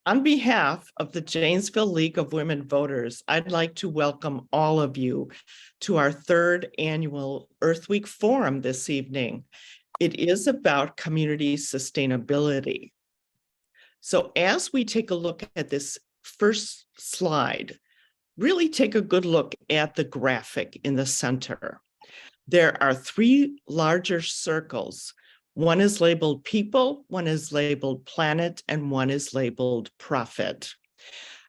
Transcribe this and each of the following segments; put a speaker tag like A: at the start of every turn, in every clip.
A: On behalf of the Janesville League of Women Voters, I'd like to welcome all of you to our third annual Earth Week Forum this evening. It is about community sustainability. So as we take a look at this first slide, really take a good look at the graphic in the center. There are three larger circles. One is labeled people, one is labeled planet, and one is labeled profit.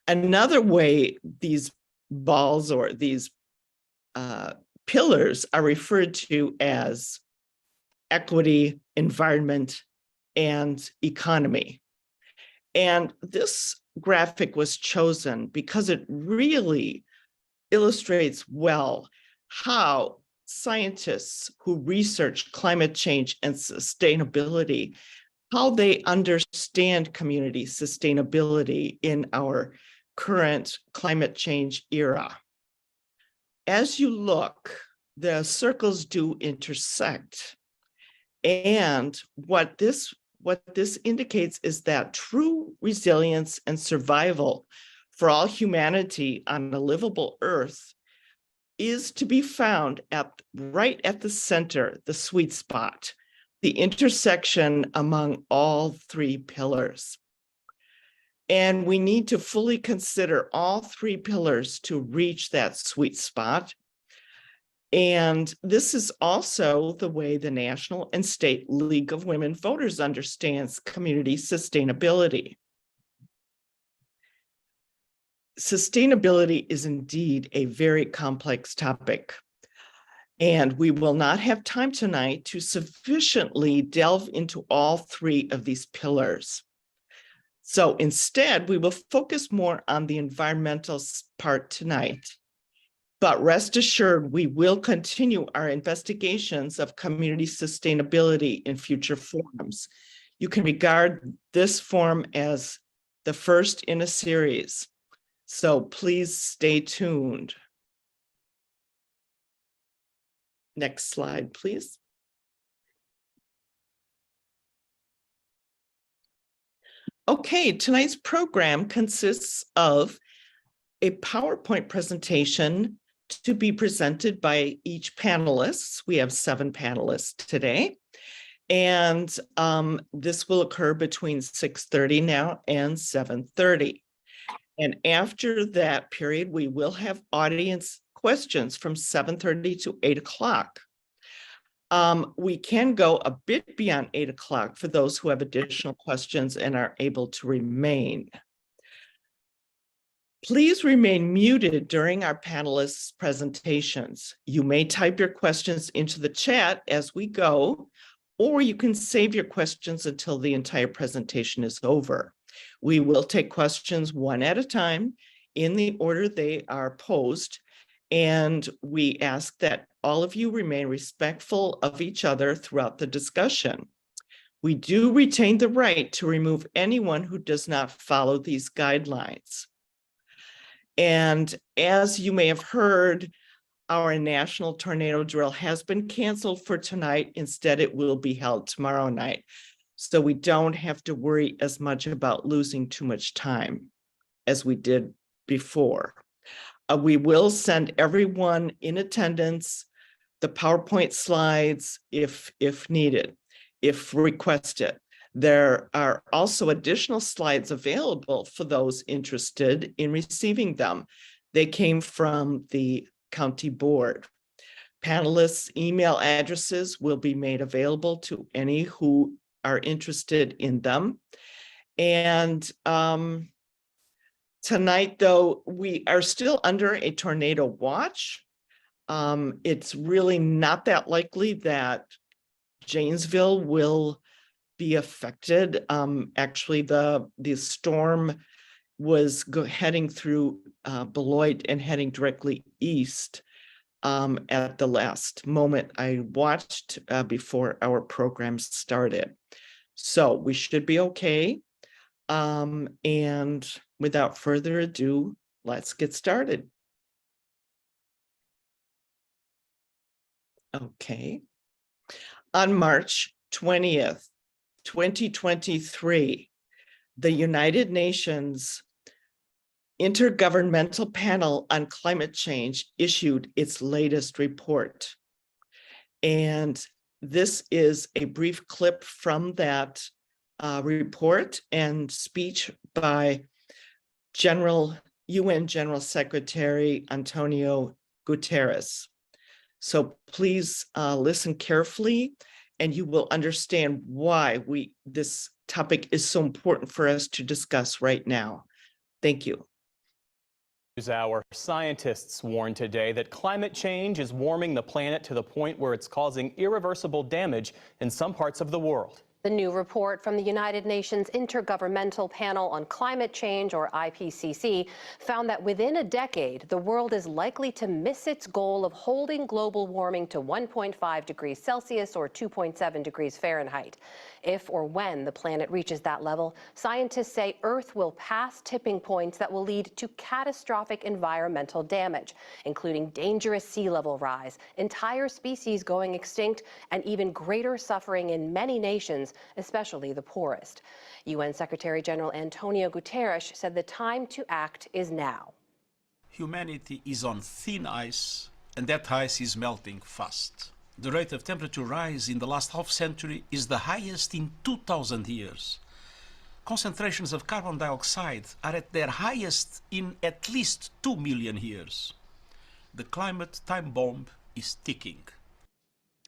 A: Another way these balls or these pillars are referred to as equity, environment, and economy. And this graphic was chosen because it really illustrates well how scientists who research climate change and sustainability, how they understand community sustainability in our current climate change era. As you look, the circles do intersect. And what this indicates is that true resilience and survival for all humanity on a livable Earth is to be found right at the center, the sweet spot, the intersection among all three pillars. And we need to fully consider all three pillars to reach that sweet spot. And this is also the way the National and State League of Women Voters understands community sustainability. Sustainability is indeed a very complex topic, and we will not have time tonight to sufficiently delve into all three of these pillars. So instead, we will focus more on the environmental part tonight. But rest assured, we will continue our investigations of community sustainability in future forums. You can regard this forum as the first in a series. So please stay tuned. Next slide, please. Okay, tonight's program consists of a PowerPoint presentation to be presented by each panelist. We have 7 panelists today. And this will occur between 6:30 now and 7:30. And after that period, we will have audience questions from 7:30 to 8 o'clock. We can go a bit beyond 8 o'clock for those who have additional questions and are able to remain. Please remain muted during our panelists' presentations. You may type your questions into the chat as we go, or you can save your questions until the entire presentation is over. We will take questions one at a time in the order they are posed, and we ask that all of you remain respectful of each other throughout the discussion. We do retain the right to remove anyone who does not follow these guidelines. And as you may have heard, our national tornado drill has been canceled for tonight. Instead, it will be held tomorrow night. So we don't have to worry as much about losing too much time as we did before. We will send everyone in attendance the PowerPoint slides if needed, if requested. There are also additional slides available for those interested in receiving them. They came from the county board. Panelists' email addresses will be made available to any who are interested in them. And tonight, though, we are still under a tornado watch. It's really not that likely that Janesville will be affected. Actually, the storm was heading through Beloit and heading directly east at the last moment I watched before our program started. So we should be okay. And without further ado, let's get started. Okay. On March 20th, 2023, The United Nations Intergovernmental Panel on Climate Change issued its latest report. And this is a brief clip from that report and speech by UN General Secretary Antonio Guterres. So please listen carefully, and you will understand why this topic is so important for us to discuss right now. Thank you.
B: Our scientists warned today that climate change is warming the planet to the point where it's causing irreversible damage in some parts of the world.
C: The new report from the United Nations Intergovernmental Panel on Climate Change, or IPCC, found that within a decade, the world is likely to miss its goal of holding global warming to 1.5 degrees Celsius or 2.7 degrees Fahrenheit. If or when the planet reaches that level, scientists say Earth will pass tipping points that will lead to catastrophic environmental damage, including dangerous sea level rise, entire species going extinct, and even greater suffering in many nations, especially the poorest. UN Secretary General Antonio Guterres said the time to act is now.
D: Humanity is on thin ice, and that ice is melting fast. The rate of temperature rise in the last half century is the highest in 2,000 years. Concentrations of carbon dioxide are at their highest in at least 2 million years. The climate time bomb is ticking.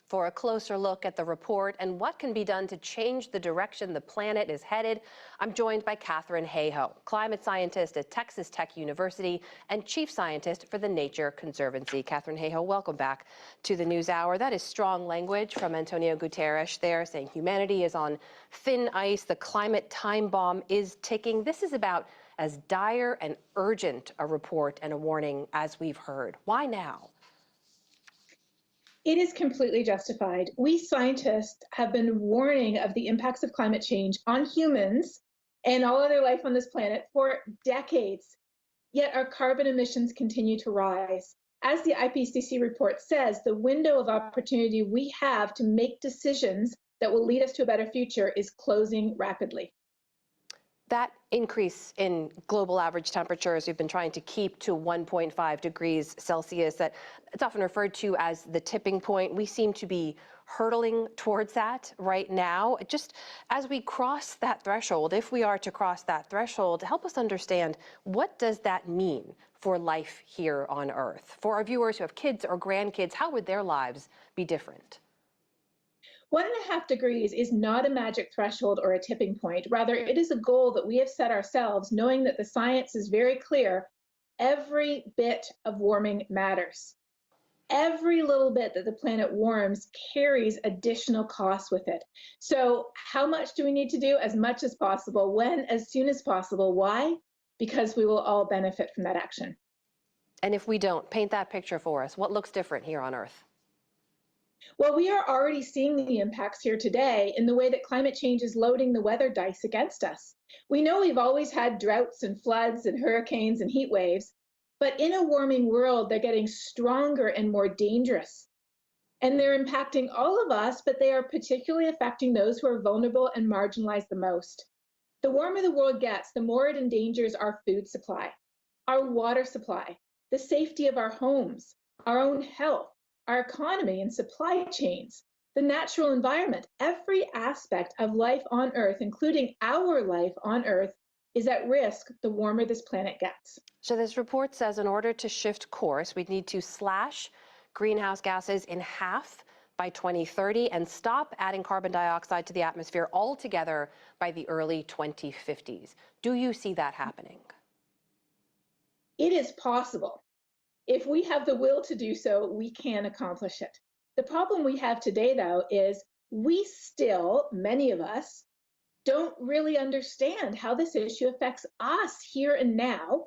C: For a closer look at the report and what can be done to change the direction the planet is headed, I'm joined by Katharine Hayhoe, climate scientist at Texas Tech University and chief scientist for the Nature Conservancy. Katharine Hayhoe, welcome back to the NewsHour. That is strong language from Antonio Guterres there, saying humanity is on thin ice, the climate time bomb is ticking. This is about as dire and urgent a report and a warning as we've heard. Why now?
E: It is completely justified. We scientists have been warning of the impacts of climate change on humans and all other life on this planet for decades, yet our carbon emissions continue to rise. As the IPCC report says, the window of opportunity we have to make decisions that will lead us to a better future is closing rapidly.
C: That increase in global average temperatures we've been trying to keep to 1.5 degrees Celsius, that it's often referred to as the tipping point. We seem to be hurtling towards that right now. Just as we cross that threshold, if we are to cross that threshold, help us understand, what does that mean for life here on Earth? For our viewers who have kids or grandkids, how would their lives be different?
E: 1.5 degrees is not a magic threshold or a tipping point. Rather, it is a goal that we have set ourselves, knowing that the science is very clear. Every bit of warming matters. Every little bit that the planet warms carries additional costs with it. So how much do we need to do? As much as possible. When? As soon as possible. Why? Because we will all benefit from that action.
C: And if we don't, paint that picture for us. What looks different here on Earth?
E: Well, we are already seeing the impacts here today in the way that climate change is loading the weather dice against us. We know we've always had droughts and floods and hurricanes and heat waves, but in a warming world, they're getting stronger and more dangerous. And they're impacting all of us, but they are particularly affecting those who are vulnerable and marginalized the most. The warmer the world gets, the more it endangers our food supply, our water supply, the safety of our homes, our own health, our economy and supply chains, the natural environment. Every aspect of life on Earth, including our life on Earth, is at risk the warmer this planet gets.
C: So this report says in order to shift course, we'd need to slash greenhouse gases in half by 2030 and stop adding carbon dioxide to the atmosphere altogether by the early 2050s. Do you see that happening?
E: It is possible. If we have the will to do so, we can accomplish it. The problem we have today, though, is we still, many of us, don't really understand how this issue affects us here and now,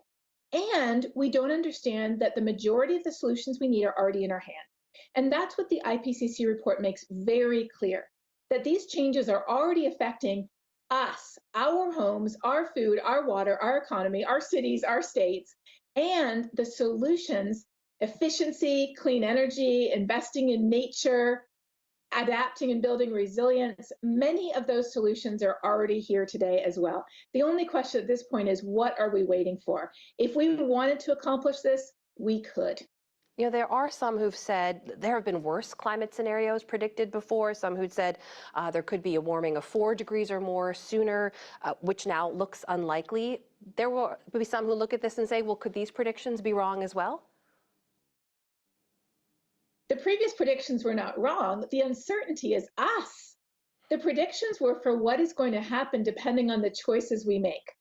E: and we don't understand that the majority of the solutions we need are already in our hand. And that's what the IPCC report makes very clear, that these changes are already affecting us, our homes, our food, our water, our economy, our cities, our states, and the solutions, efficiency, clean energy, investing in nature, adapting and building resilience, many of those solutions are already here today as well. The only question at this point is, what are we waiting for? If we wanted to accomplish this, we could.
C: You know, there are some who've said there have been worse climate scenarios predicted before, some who'd said there could be a warming of 4 degrees or more sooner, which now looks unlikely. There will be some who look at this and say, well, could these predictions be wrong as well?
E: The previous predictions were not wrong. The uncertainty is us. The predictions were for what is going to happen depending on the choices we make.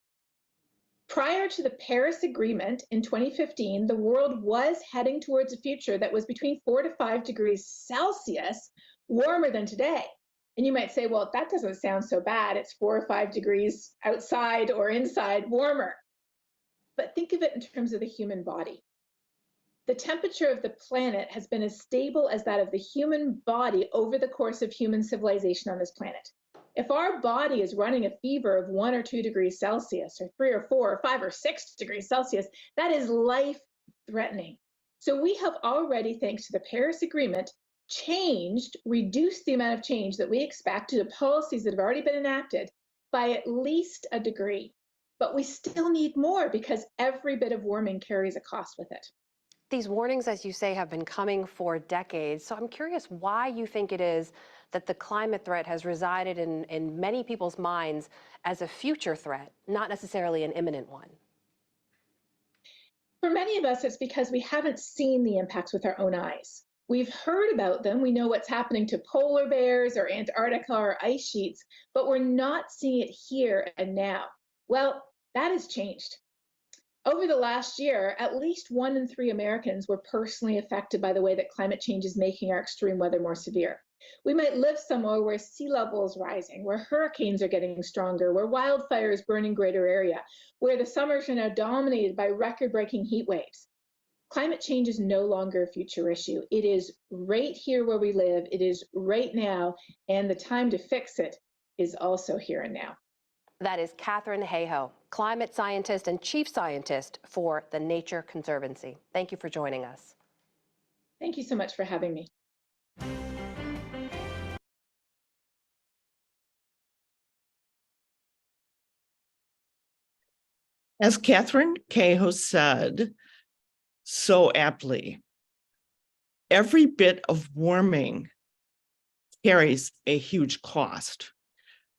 E: Prior to the Paris Agreement in 2015, the world was heading towards a future that was between 4 to 5 degrees Celsius warmer than today. And you might say, well, that doesn't sound so bad. It's 4 or 5 degrees outside or inside warmer. But think of it in terms of the human body. The temperature of the planet has been as stable as that of the human body over the course of human civilization on this planet. If our body is running a fever of 1 or 2 degrees Celsius, or 3 or 4 or 5 or 6 degrees Celsius, that is life-threatening. So we have already, thanks to the Paris Agreement, reduced the amount of change that we expect to the policies that have already been enacted by at least a degree. But we still need more because every bit of warming carries a cost with it.
C: These warnings, as you say, have been coming for decades. So I'm curious why you think it is that the climate threat has resided in many people's minds as a future threat, not necessarily an imminent one.
E: For many of us, it's because we haven't seen the impacts with our own eyes. We've heard about them. We know what's happening to polar bears or Antarctica or ice sheets, but we're not seeing it here and now. Well, that has changed. Over the last year, at least 1 in 3 Americans were personally affected by the way that climate change is making our extreme weather more severe. We might live somewhere where sea level is rising, where hurricanes are getting stronger, where wildfires burn in greater area, where the summers are now dominated by record-breaking heat waves. Climate change is no longer a future issue. It is right here where we live. It is right now, and the time to fix it is also here and now.
C: That is Katharine Hayhoe, climate scientist and chief scientist for the Nature Conservancy. Thank you for joining us.
E: Thank you so much for having me.
A: As Catherine Cahill said so aptly, every bit of warming carries a huge cost.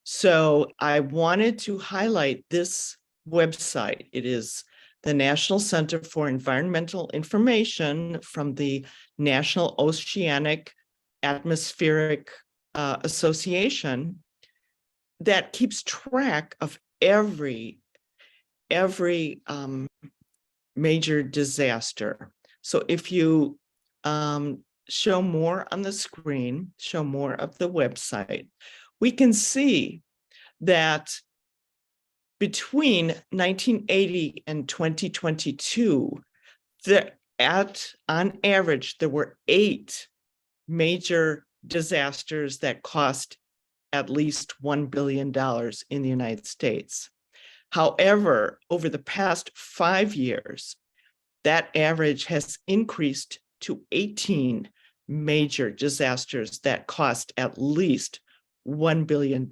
A: So I wanted to highlight this website. It is the National Center for Environmental Information from the National Oceanic Atmospheric Association that keeps track of every major disaster. So if you show more on the screen, show more of the website, we can see that between 1980 and 2022, on average, there were 8 major disasters that cost at least $1 billion in the United States. However, over the past 5 years, that average has increased to 18 major disasters that cost at least $1 billion.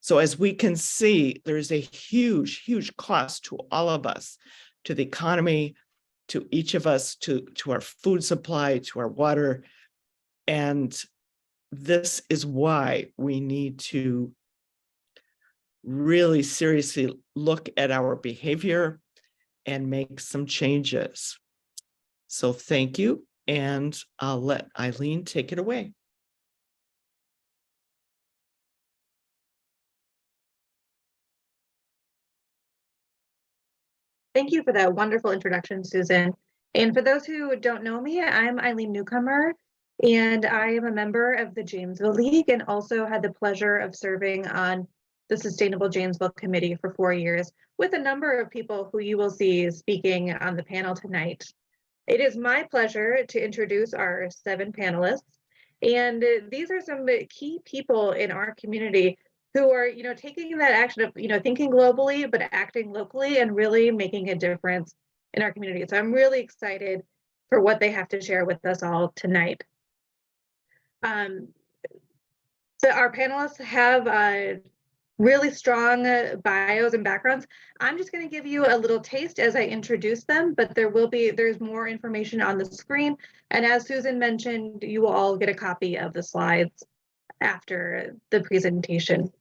A: So as we can see, there's a huge, huge cost to all of us, to the economy, to each of us, to our food supply, to our water. And this is why we need to really seriously look at our behavior and make some changes. So thank you, and I'll let Eileen take it away.
F: Thank you for that wonderful introduction, Susan. And for those who don't know me, I'm Eileen Newcomer, and I am a member of the Janesville League and also had the pleasure of serving on the Sustainable Janesville Committee for 4 years with a number of people who you will see speaking on the panel tonight. It is my pleasure to introduce our 7 panelists, and these are some key people in our community who are, taking that action of, thinking globally, but acting locally and really making a difference in our community. So I'm really excited for what they have to share with us all tonight. So our panelists have really strong bios and backgrounds. I'm just going to give you a little taste as I introduce them, but there's more information on the screen. And as Susan mentioned, you will all get a copy of the slides after the presentation.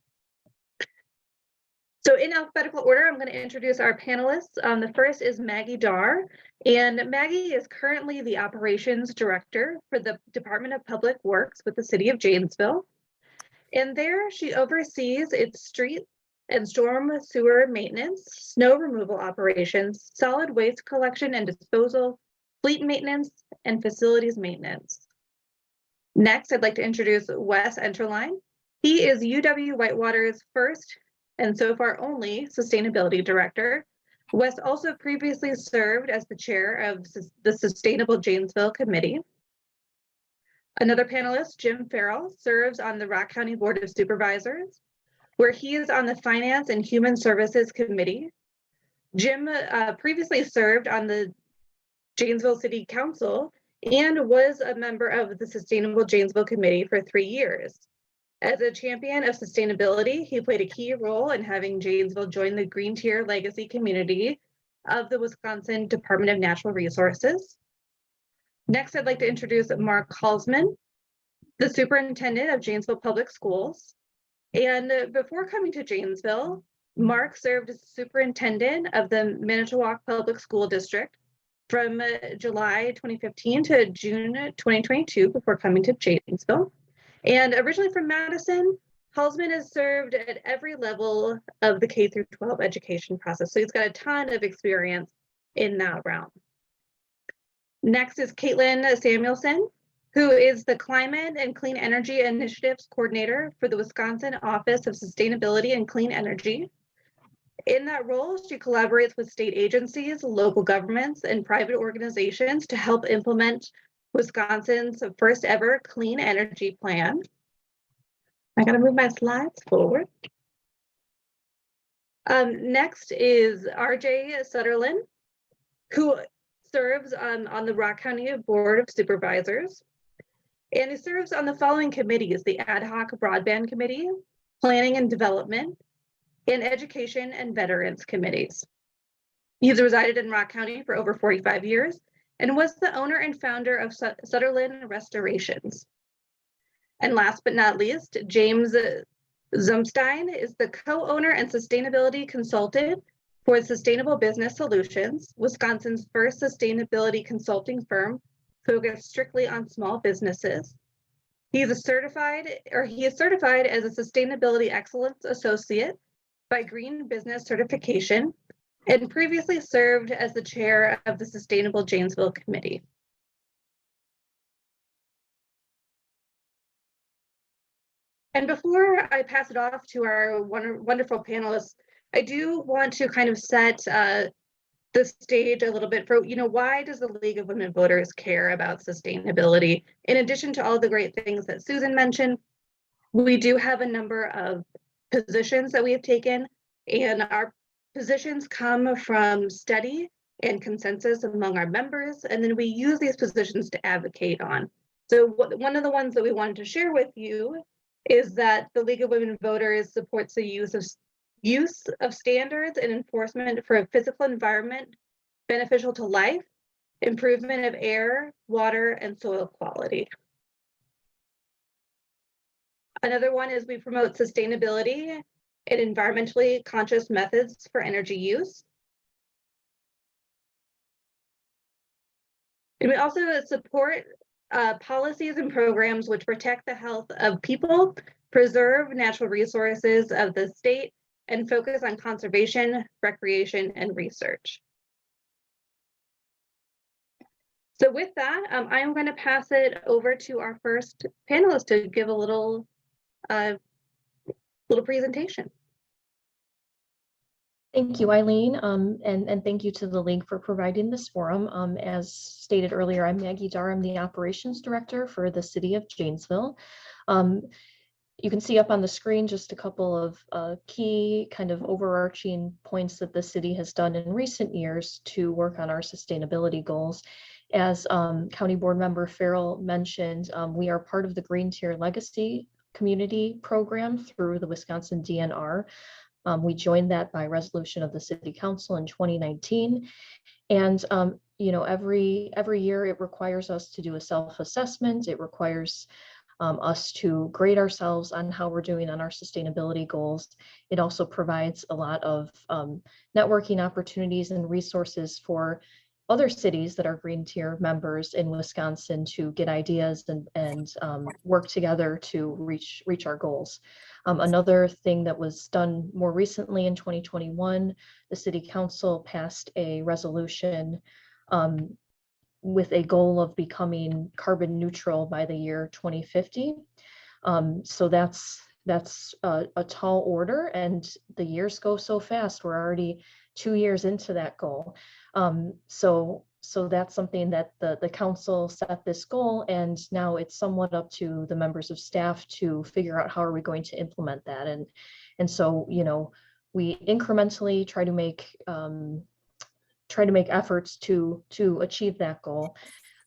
F: So in alphabetical order, I'm going to introduce our panelists. The first is Maggie Dar, and Maggie is currently the Operations Director for the Department of Public Works with the City of Janesville. And there she oversees its street and storm sewer maintenance, snow removal operations, solid waste collection and disposal, fleet maintenance, and facilities maintenance. Next, I'd like to introduce Wes Enterline. He is UW-Whitewater's first and so far only Sustainability Director. Wes also previously served as the chair of the Sustainable Janesville Committee. Another panelist, Jim Farrell, serves on the Rock County Board of Supervisors, where he is on the Finance and Human Services Committee. Jim previously served on the Janesville City Council and was a member of the Sustainable Janesville Committee for 3 years. As a champion of sustainability, he played a key role in having Janesville join the Green Tier Legacy community of the Wisconsin Department of Natural Resources. Next, I'd like to introduce Mark Halsman, the superintendent of Janesville Public Schools. And before coming to Janesville, Mark served as superintendent of the Manitowoc Public School District from July 2015 to June 2022 before coming to Janesville. And originally from Madison, Halsman has served at every level of the K through 12 education process. So he's got a ton of experience in that realm. Next is Caitlin Samuelson, who is the Climate and Clean Energy Initiatives Coordinator for the Wisconsin Office of Sustainability and Clean Energy. In that role, she collaborates with state agencies, local governments, and private organizations to help implement Wisconsin's first ever clean energy plan. I gotta move my slides forward. Next is RJ Sutherland, who serves on the Rock County Board of Supervisors. And he serves on the following committees: the Ad Hoc Broadband Committee, Planning and Development, and Education and Veterans Committees. He's resided in Rock County for over 45 years and was the owner and founder of Sutherland Restorations. And last but not least, James Zumstein is the co-owner and sustainability consultant for Sustainable Business Solutions, Wisconsin's first sustainability consulting firm focused strictly on small businesses. He is certified as a Sustainability Excellence Associate by Green Business Certification, and previously served as the chair of the Sustainable Janesville Committee. And before I pass it off to our wonderful panelists, I do want to kind of set the stage a little bit for, why does the League of Women Voters care about sustainability? In addition to all the great things that Susan mentioned, we do have a number of positions that we have taken, and our positions come from study and consensus among our members, and then we use these positions to advocate on. So one of the ones that we wanted to share with you is that the League of Women Voters supports the use of standards and enforcement for a physical environment beneficial to life, improvement of air, water, and soil quality. Another one is we promote sustainability and environmentally conscious methods for energy use. And we also support policies and programs which protect the health of people, preserve natural resources of the state, and focus on conservation, recreation, and research. So with that, I'm going to pass it over to our first panelist to give a little presentation.
G: Thank you, Eileen, and thank you to the League for providing this forum. As stated earlier, I'm Maggie Dar. I'm the Operations Director for the City of Janesville. You can see up on the screen just a couple of key kind of overarching points that the city has done in recent years to work on our sustainability goals. As County Board Member Farrell mentioned, we are part of the Green Tier Legacy Community Program through the Wisconsin DNR. We joined that by resolution of the City Council in 2019. And every year it requires us to do a self-assessment. It requires us to grade ourselves on how we're doing on our sustainability goals. It also provides a lot of networking opportunities and resources for other cities that are Green Tier members in Wisconsin to get ideas and work together to reach our goals. Another thing that was done more recently in 2021, the City Council passed a resolution with a goal of becoming carbon neutral by the year 2050. So that's a tall order, and the years go so fast. We're already 2 years into that goal. So that's something that the council set this goal, and now it's somewhat up to the members of staff to figure out how are we going to implement that. And so, we incrementally try to make efforts to achieve that goal.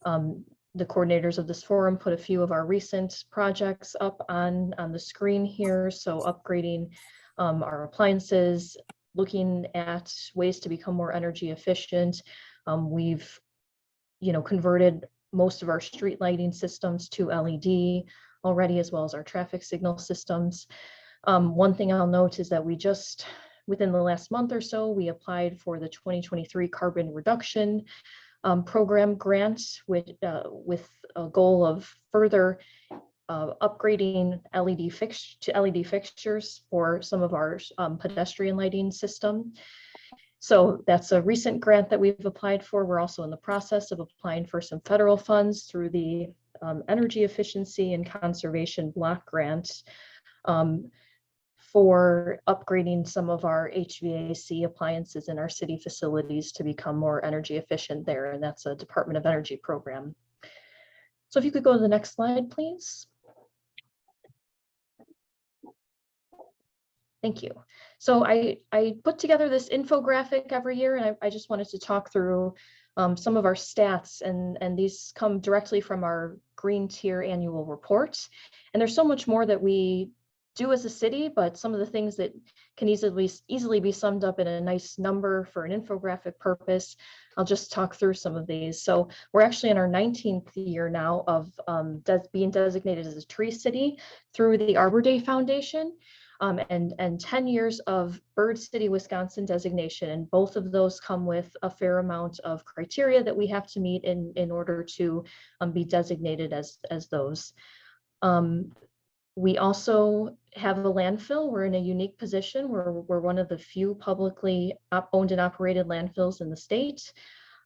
G: The coordinators of this forum put a few of our recent projects up on the screen here. So upgrading our appliances, looking at ways to become more energy efficient. We've, converted most of our street lighting systems to LED already, as well as our traffic signal systems. One thing I'll note is that we just, within the last month or so, we applied for the 2023 carbon reduction program grant with a goal of further upgrading LED fixtures for some of our pedestrian lighting system. So that's a recent grant that we've applied for. We're also in the process of applying for some federal funds through the Energy Efficiency and Conservation Block Grant for upgrading some of our HVAC appliances in our city facilities to become more energy efficient there. And that's a Department of Energy program. So if you could go to the next slide, please. Thank you. So I put together this infographic every year, and I just wanted to talk through some of our stats, and these come directly from our Green Tier annual report. And there's so much more that we do as a city, but some of the things that can easily be summed up in a nice number for an infographic purpose, I'll just talk through some of these. So we're actually in our 19th year now of being designated as a tree city through the Arbor Day Foundation. And 10 years of Bird City, Wisconsin designation. And both of those come with a fair amount of criteria that we have to meet in order to be designated as those. We also have a landfill. We're in a unique position where we're one of the few publicly owned and operated landfills in the state.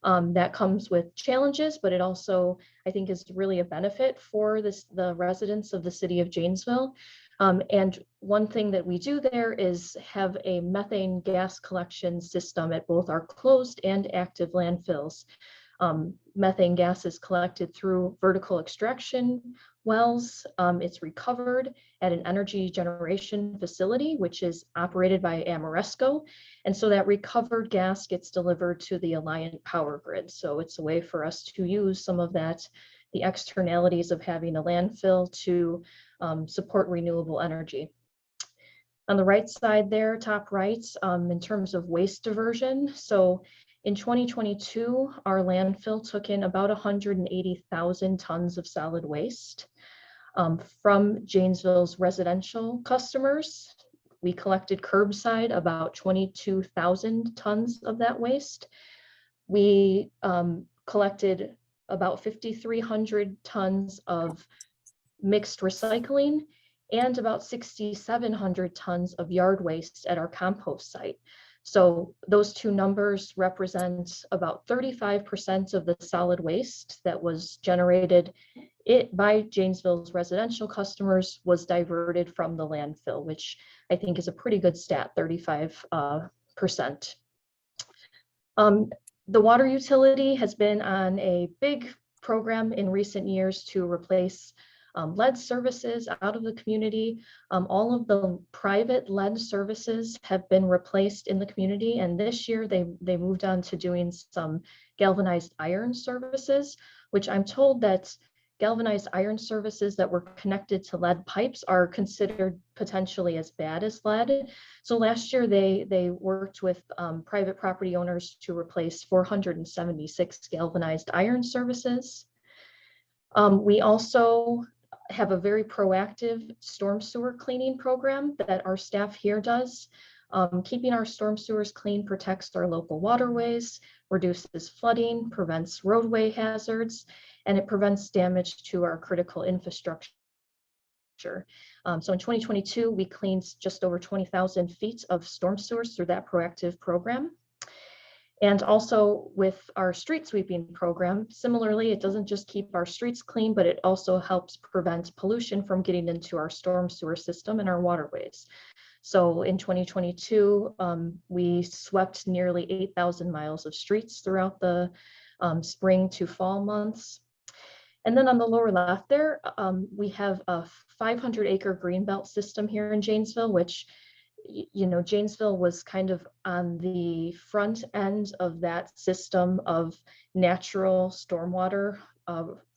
G: That comes with challenges, but it also, I think, is really a benefit for the residents of the city of Janesville. And one thing that we do there is have a methane gas collection system at both our closed and active landfills. Methane gas is collected through vertical extraction wells. It's recovered at an energy generation facility, which is operated by Amoresco. And so that recovered gas gets delivered to the Alliant power grid. So it's a way for us to use some of that, the externalities of having a landfill to support renewable energy. On the right side there, top right, in terms of waste diversion. So in 2022, our landfill took in about 180,000 tons of solid waste from Janesville's residential customers. We collected curbside about 22,000 tons of that waste. We collected about 5,300 tons of mixed recycling and about 6,700 tons of yard waste at our compost site. So those two numbers represent about 35% of the solid waste that was generated by Janesville's residential customers was diverted from the landfill, which I think is a pretty good stat, 35%. The water utility has been on a big program in recent years to replace lead services out of the community. All of the private lead services have been replaced in the community, and this year they moved on to doing some galvanized iron services, which I'm told that galvanized iron services that were connected to lead pipes are considered potentially as bad as lead. So last year they worked with private property owners to replace 476 galvanized iron services. We also have a very proactive storm sewer cleaning program that our staff here does. Keeping our storm sewers clean protects our local waterways, reduces flooding, prevents roadway hazards, and it prevents damage to our critical infrastructure. So in 2022, we cleaned just over 20,000 feet of storm sewers through that proactive program. And also with our street sweeping program, similarly, it doesn't just keep our streets clean, but it also helps prevent pollution from getting into our storm sewer system and our waterways. So in 2022, we swept nearly 8,000 miles of streets throughout the spring to fall months. And then on the lower left there, we have a 500-acre greenbelt system here in Janesville, which, you know, Janesville was kind of on the front end of that system of natural stormwater,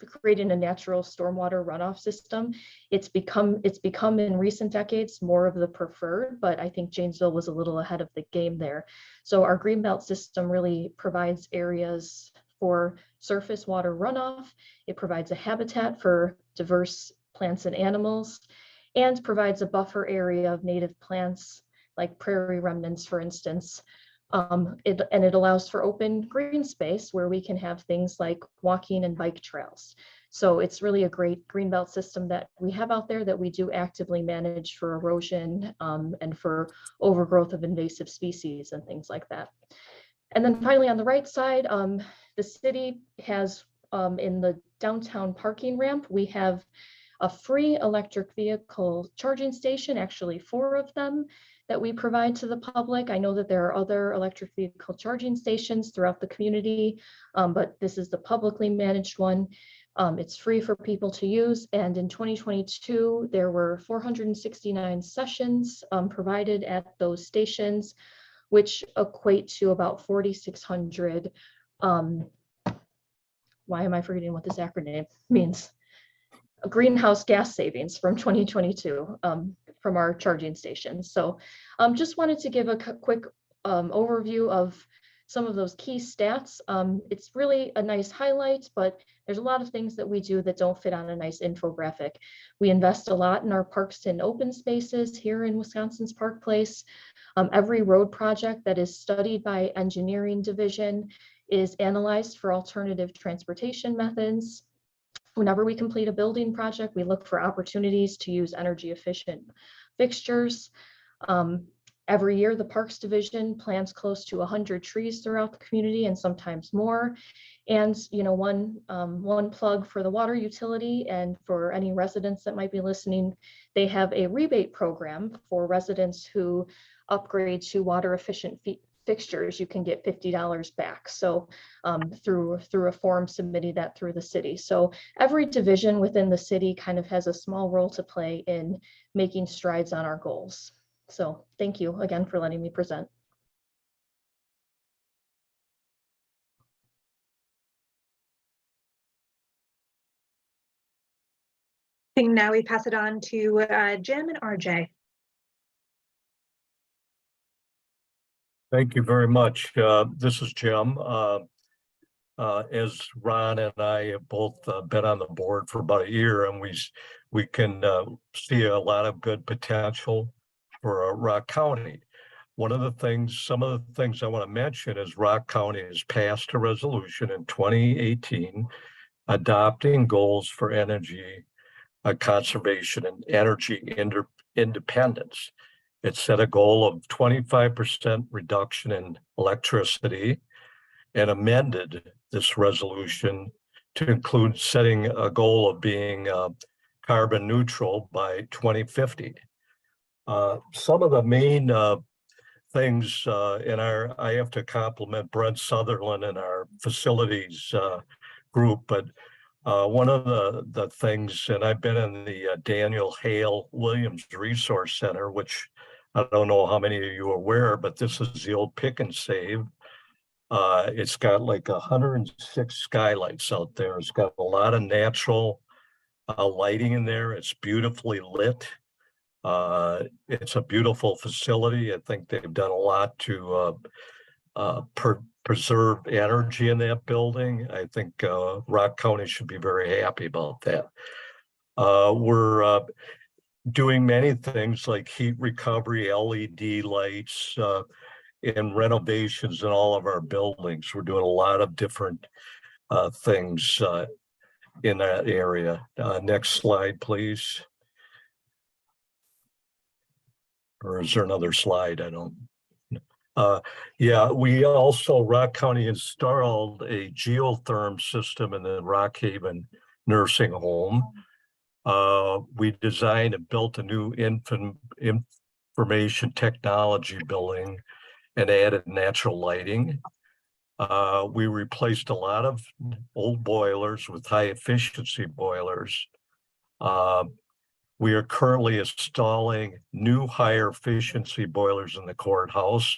G: creating a natural stormwater runoff system. It's become in recent decades more of the preferred, but I think Janesville was a little ahead of the game there. So our greenbelt system really provides areas for surface water runoff. It provides a habitat for diverse plants and animals, and provides a buffer area of native plants like prairie remnants, for instance. It allows for open green space where we can have things like walking and bike trails. So it's really a great greenbelt system that we have out there that we do actively manage for erosion and for overgrowth of invasive species and things like that. And then finally on the right side, the city has in the downtown parking ramp, we have a free electric vehicle charging station, actually 4 of them that we provide to the public. I know that there are other electric vehicle charging stations throughout the community, but this is the publicly managed one. It's free for people to use. And in 2022, there were 469 sessions provided at those stations, which equate to about 4,600. Why am I forgetting what this acronym means? Greenhouse gas savings from 2022 from our charging stations. So just wanted to give a quick overview of some of those key stats. It's really a nice highlight, but there's a lot of things that we do that don't fit on a nice infographic. We invest a lot in our parks and open spaces here in Wisconsin's Park Place. Every road project that is studied by engineering division is analyzed for alternative transportation methods. Whenever we complete a building project, we look for opportunities to use energy efficient fixtures. Every year, the Parks Division plants close to 100 trees throughout the community and sometimes more. And you know, one plug for the water utility and for any residents that might be listening, they have a rebate program for residents who upgrade to water efficient fixtures. You can get $50 back. So through a form submitting that through the city. So every division within the city kind of has a small role to play in making strides on our goals. So thank you again for letting me present.
F: I think now we pass it on to Jim and RJ.
H: Thank you very much. This is Jim. As Ron and I have both been on the board for about a year, and we can see a lot of good potential for Rock County. Some of the things I want to mention is Rock County has passed a resolution in 2018 adopting goals for energy conservation and energy independence. It set a goal of 25% reduction in electricity and amended this resolution to include setting a goal of being carbon neutral by 2050. Some of the main things I have to compliment Brent Sutherland and our facilities group, but One of the things, and I've been in the Daniel Hale Williams Resource Center, which I don't know how many of you are aware, but this is the old Pick and Save. It's got like 106 skylights out there. It's got a lot of natural lighting in there. It's beautifully lit. It's a beautiful facility. I think they've done a lot to preserve energy in that building. I think Rock County should be very happy about that. We're doing many things like heat recovery, LED lights, and renovations in all of our buildings. We're doing a lot of different things in that area. Next slide, please. Or is there another slide? I don't. Yeah, we also, Rock County installed a geotherm system in the Rock Haven nursing home. We designed and built a new information technology building and added natural lighting. We replaced a lot of old boilers with high efficiency boilers. We are currently installing new higher efficiency boilers in the courthouse.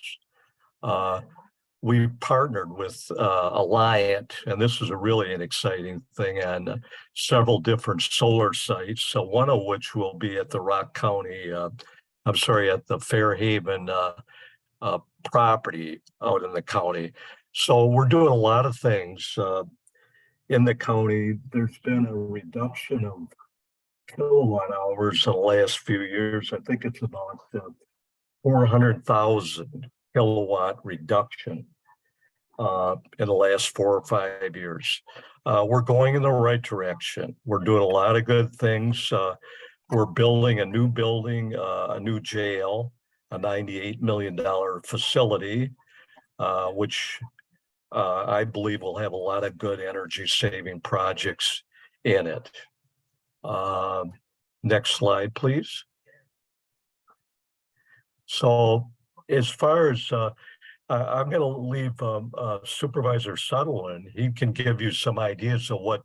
H: We partnered with Alliant, and this is really an exciting thing, on several different solar sites. So one of which will be at the Rock County, I'm sorry, at the Fairhaven property out in the county. So we're doing a lot of things in the county. There's been a reduction of kilowatt hours in the last few years. I think it's about 400,000 kilowatt reduction in the last 4 or 5 years. We're going in the right direction. We're doing a lot of good things. We're building a new building, a new jail, a $98 million facility, which I believe will have a lot of good energy saving projects in it. Next slide, please. So as far as I'm going to leave Supervisor Sutherland. He can give you some ideas of what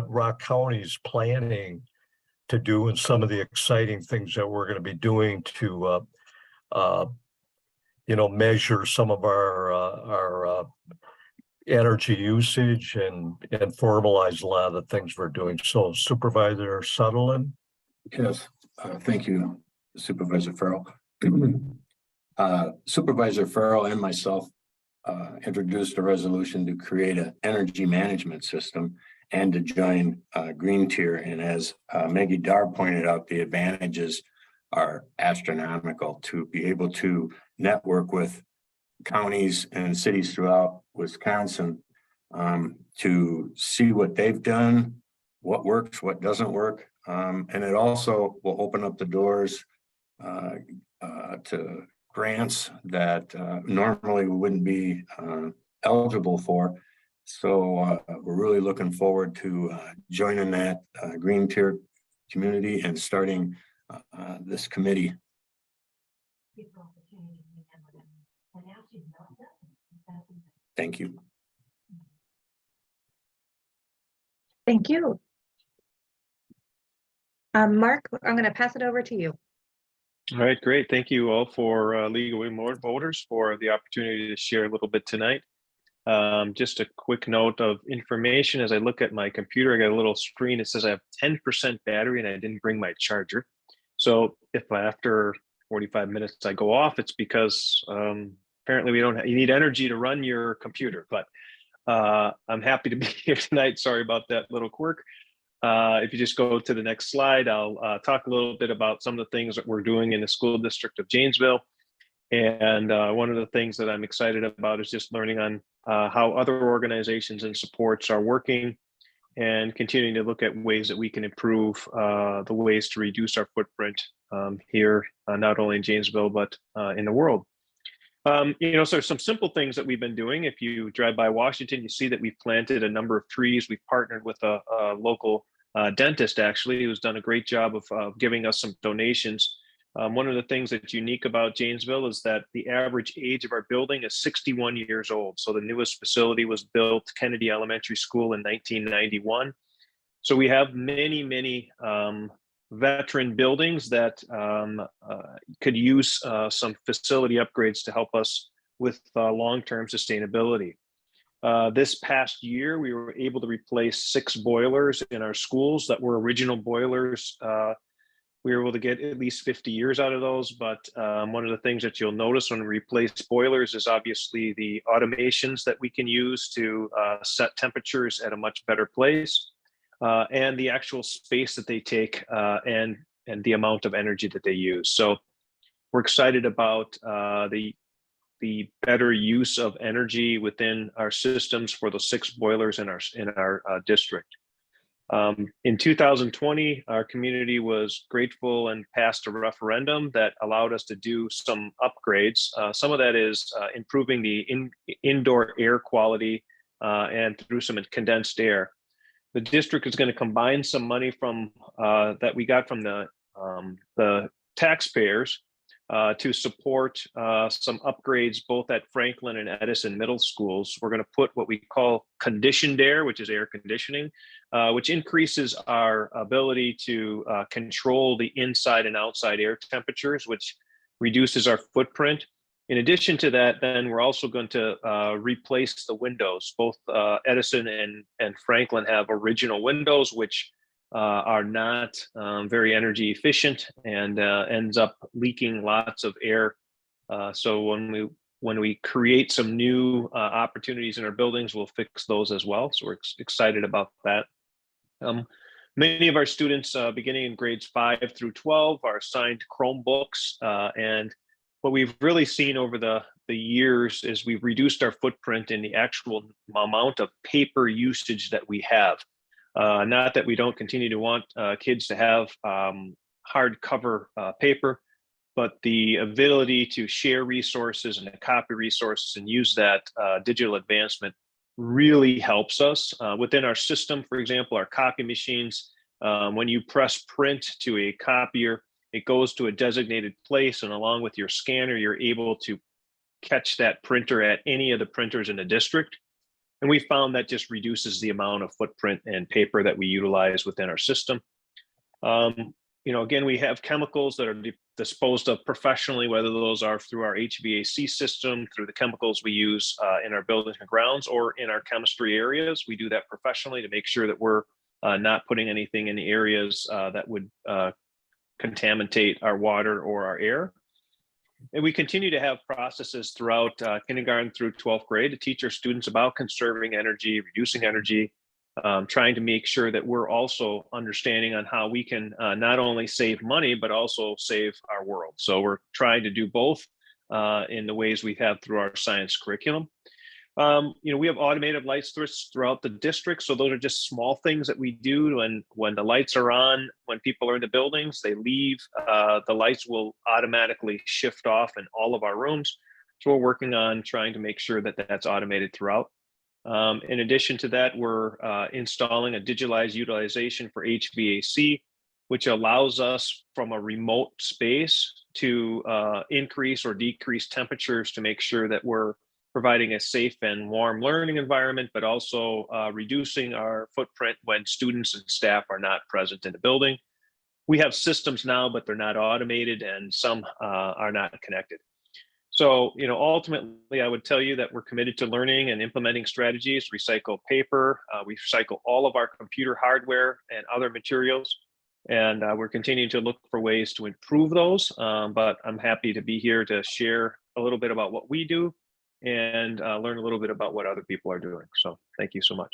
H: Rock County is planning to do and some of the exciting things that we're going to be doing to measure some of our energy usage and formalize a lot of the things we're doing. So Supervisor Sutherland.
I: Yes, thank you, Supervisor Farrell. Supervisor Farrell and myself introduced a resolution to create an energy management system and to join Green Tier. And as Maggie Dar pointed out, the advantages are astronomical to be able to network with counties and cities throughout Wisconsin to see what they've done, what works, what doesn't work. And it also will open up the doors to grants that normally we wouldn't be eligible for. So we're really looking forward to joining that Green Tier community and starting this committee. Thank you.
F: Thank you. Mark, I'm going to pass it over to you.
J: All right, great. Thank you all for League of Women Voters for the opportunity to share a little bit tonight. Just a quick note of information. As I look at my computer, I got a little screen. It says I have 10% battery and I didn't bring my charger. So if after 45 minutes I go off, it's because apparently you need energy to run your computer. But I'm happy to be here tonight. Sorry about that little quirk. If you just go to the next slide, I'll talk a little bit about some of the things that we're doing in the school district of Janesville. And one of the things that I'm excited about is just learning on how other organizations and supports are working and continuing to look at ways that we can improve the ways to reduce our footprint here, not only in Janesville, but in the world. So some simple things that we've been doing. If you drive by Washington, you see that we've planted a number of trees. We've partnered with a local dentist, actually, who's done a great job of giving us some donations One of the things that's unique about Janesville is that the average age of our building is 61 years old. So the newest facility was built, Kennedy Elementary School, in 1991. So we have many veteran buildings that could use some facility upgrades to help us with long-term sustainability. This past year, we were able to replace 6 boilers in our schools that were original boilers. We were able to get at least 50 years out of those, but one of the things that you'll notice when we replace boilers is obviously the automations that we can use to set temperatures at a much better place, and the actual space that they take, and the amount of energy that they use. So we're excited about the better use of energy within our systems for the 6 boilers in our district. In 2020, our community was grateful and passed a referendum that allowed us to do some upgrades. Some of that is improving the indoor air quality and through some condensed air. The district is going to combine some money from that we got from the taxpayers to support some upgrades both at Franklin and Edison middle schools. We're going to put what we call conditioned air, which is air conditioning, which increases our ability to control the inside and outside air temperatures, which reduces our footprint. In addition to that, then we're also going to replace the windows. Both Edison and Franklin have original windows, which are not very energy efficient and ends up leaking lots of air. So when we create some new opportunities in our buildings, we'll fix those as well. So we're excited about that. Many of our students beginning in grades 5 through 12 are assigned Chromebooks, and what we've really seen over the years is we've reduced our footprint in the actual amount of paper usage that we have. Not that we don't continue to want kids to have hardcover paper, but the ability to share resources and to copy resources and use that digital advancement really helps us. Within our system, for example, our copy machines, when you press print to a copier, it goes to a designated place, and along with your scanner, you're able to catch that printer at any of the printers in the district. And we found that just reduces the amount of footprint and paper that we utilize within our system. Again, we have chemicals that are disposed of professionally, whether those are through our HVAC system, through the chemicals we use in our buildings and grounds, or in our chemistry areas. We do that professionally to make sure that we're not putting anything in the areas that would contaminate our water or our air. And we continue to have processes throughout kindergarten through 12th grade to teach our students about conserving energy, reducing energy, trying to make sure that we're also understanding on how we can not only save money, but also save our world. So we're trying to do both in the ways we have through our science curriculum. We have automated light switches throughout the district. So those are just small things that we do. And when the lights are on, when people are in the buildings, they leave, the lights will automatically shift off in all of our rooms. So we're working on trying to make sure that that's automated throughout. In addition to that, we're installing a digitalized utilization for HVAC, which allows us from a remote space to increase or decrease temperatures to make sure that we're providing a safe and warm learning environment, but also reducing our footprint when students and staff are not present in the building. We have systems now, but they're not automated, and some are not connected. So, ultimately, I would tell you that we're committed to learning and implementing strategies, recycle paper, we recycle all of our computer hardware and other materials, and we're continuing to look for ways to improve those. But I'm happy to be here to share a little bit about what we do and learn a little bit about what other people are doing. So thank you so much.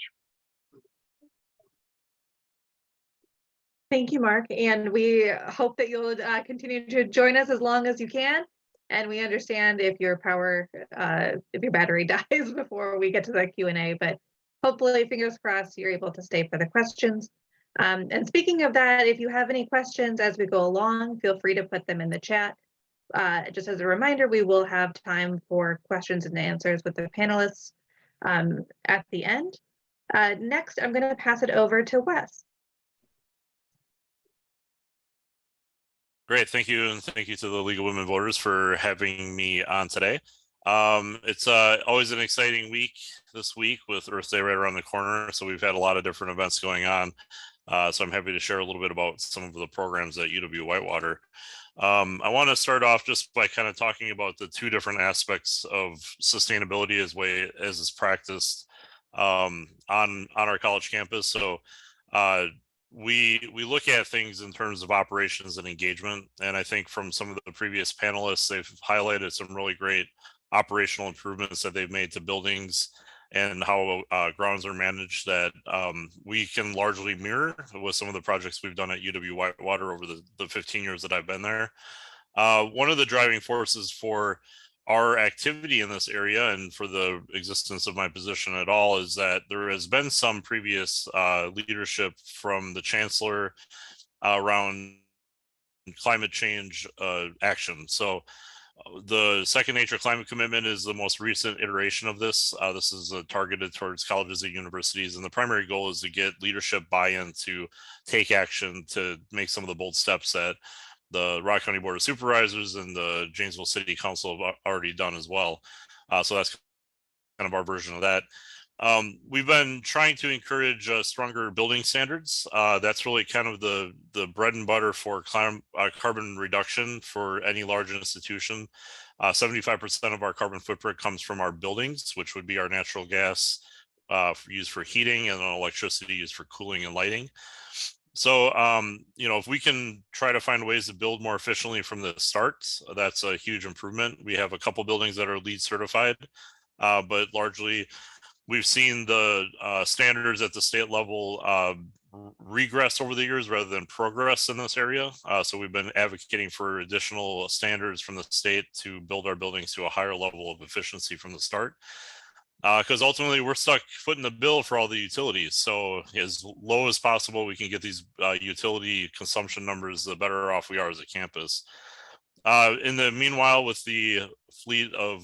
F: Thank you, Mark. And we hope that you'll continue to join us as long as you can. And we understand if your battery dies before we get to the Q&A, but hopefully, fingers crossed, you're able to stay for the questions. And speaking of that, if you have any questions as we go along, feel free to put them in the chat. Just as a reminder, we will have time for questions and answers with the panelists at the end. Next, I'm going to pass it over to Wes.
K: Great, thank you, and thank you to the League of Women Voters for having me on today. It's always an exciting week this week with Earth Day right around the corner, so we've had a lot of different events going on. So I'm happy to share a little bit about some of the programs at UW-Whitewater. I want to start off just by kind of talking about the two different aspects of sustainability as it's practiced on our college campus. So we look at things in terms of operations and engagement, and I think from some of the previous panelists, they've highlighted some really great operational improvements that they've made to buildings and how grounds are managed that we can largely mirror with some of the projects we've done at UW-Whitewater over the 15 years that I've been there. One of the driving forces for our activity in this area and for the existence of my position at all is that there has been some previous leadership from the chancellor around climate change action. So the Second Nature Climate Commitment is the most recent iteration of this. This is targeted towards colleges and universities, and the primary goal is to get leadership buy-in to take action to make some of the bold steps that the Rock County Board of Supervisors and the Janesville City Council have already done as well. So that's kind of our version of that. We've been trying to encourage stronger building standards. That's really kind of the bread and butter for carbon reduction for any large institution. 75% of our carbon footprint comes from our buildings, which would be our natural gas used for heating and electricity used for cooling and lighting. So, if we can try to find ways to build more efficiently from the start, that's a huge improvement. We have a couple buildings that are LEED certified, but largely we've seen the standards at the state level regress over the years rather than progress in this area. So we've been advocating for additional standards from the state to build our buildings to a higher level of efficiency from the start. Because ultimately we're stuck footing the bill for all the utilities. So as low as possible, we can get these utility consumption numbers, the better off we are as a campus. In the meanwhile, with the fleet of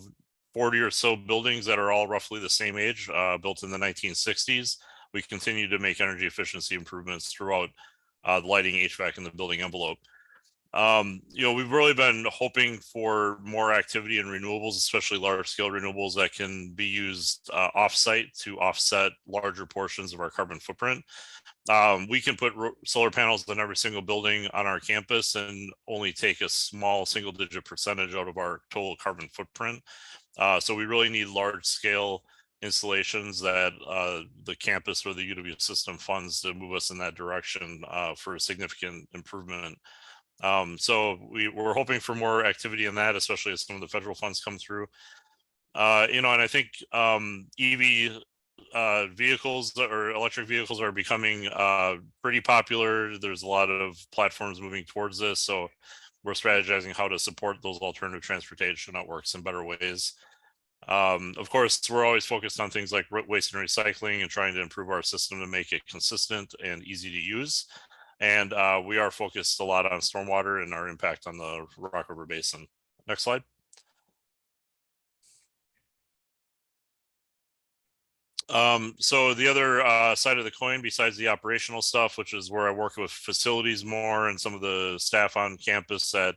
K: 40 or so buildings that are all roughly the same age, built in the 1960s, we continue to make energy efficiency improvements throughout the lighting, HVAC, and the building envelope. We've really been hoping for more activity in renewables, especially large scale renewables that can be used off-site to offset larger portions of our carbon footprint. We can put solar panels on every single building on our campus and only take a small single-digit percentage out of our total carbon footprint. So we really need large scale installations that the campus or the UW system funds to move us in that direction for a significant improvement. So we're hoping for more activity in that, especially as some of the federal funds come through. And I think EV vehicles or electric vehicles are becoming pretty popular. There's a lot of platforms moving towards this. So we're strategizing how to support those alternative transportation networks in better ways. Of course, we're always focused on things like waste and recycling and trying to improve our system to make it consistent and easy to use. And we are focused a lot on stormwater and our impact on the Rock River Basin. Next slide. So the other side of the coin, besides the operational stuff, which is where I work with facilities more and some of the staff on campus that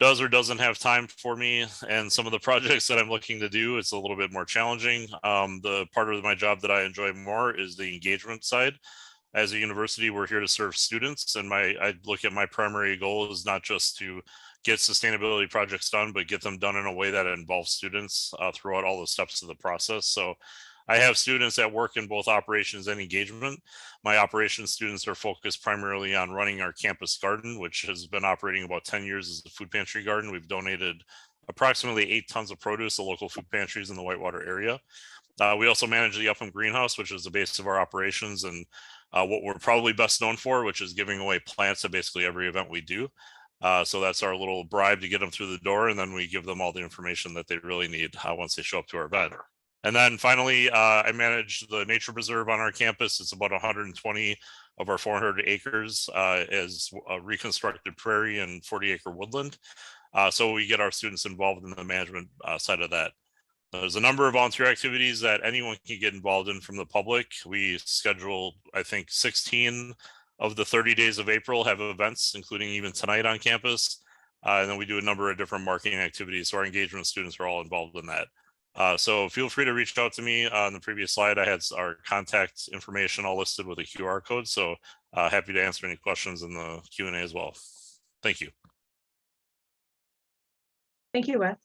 K: does or doesn't have time for me, and some of the projects that I'm looking to do, it's a little bit more challenging. The part of my job that I enjoy more is the engagement side. As a university, we're here to serve students, and I look at my primary goal is not just to get sustainability projects done, but get them done in a way that involves students throughout all the steps of the process. So I have students that work in both operations and engagement. My operations students are focused primarily on running our campus garden, which has been operating about 10 years as a food pantry garden. We've donated approximately 8 tons of produce to local food pantries in the Whitewater area. We also manage the Upham greenhouse, which is the base of our operations and what we're probably best known for, which is giving away plants at basically every event we do. So that's our little bribe to get them through the door, and then we give them all the information that they really need once they show up to our event. And then finally, I manage the nature preserve on our campus. It's about 120 of our 400 acres as a reconstructed prairie and 40-acre woodland. So we get our students involved in the management side of that. There's a number of volunteer activities that anyone can get involved in from the public. We schedule, I think, 16 of the 30 days of April have events, including even tonight on campus. And then we do a number of different marketing activities. So our engagement students are all involved in that. So feel free to reach out to me. On the previous slide, I had our contact information all listed with a QR code. So happy to answer any questions in the Q&A as well. Thank you.
F: Thank you, Wes.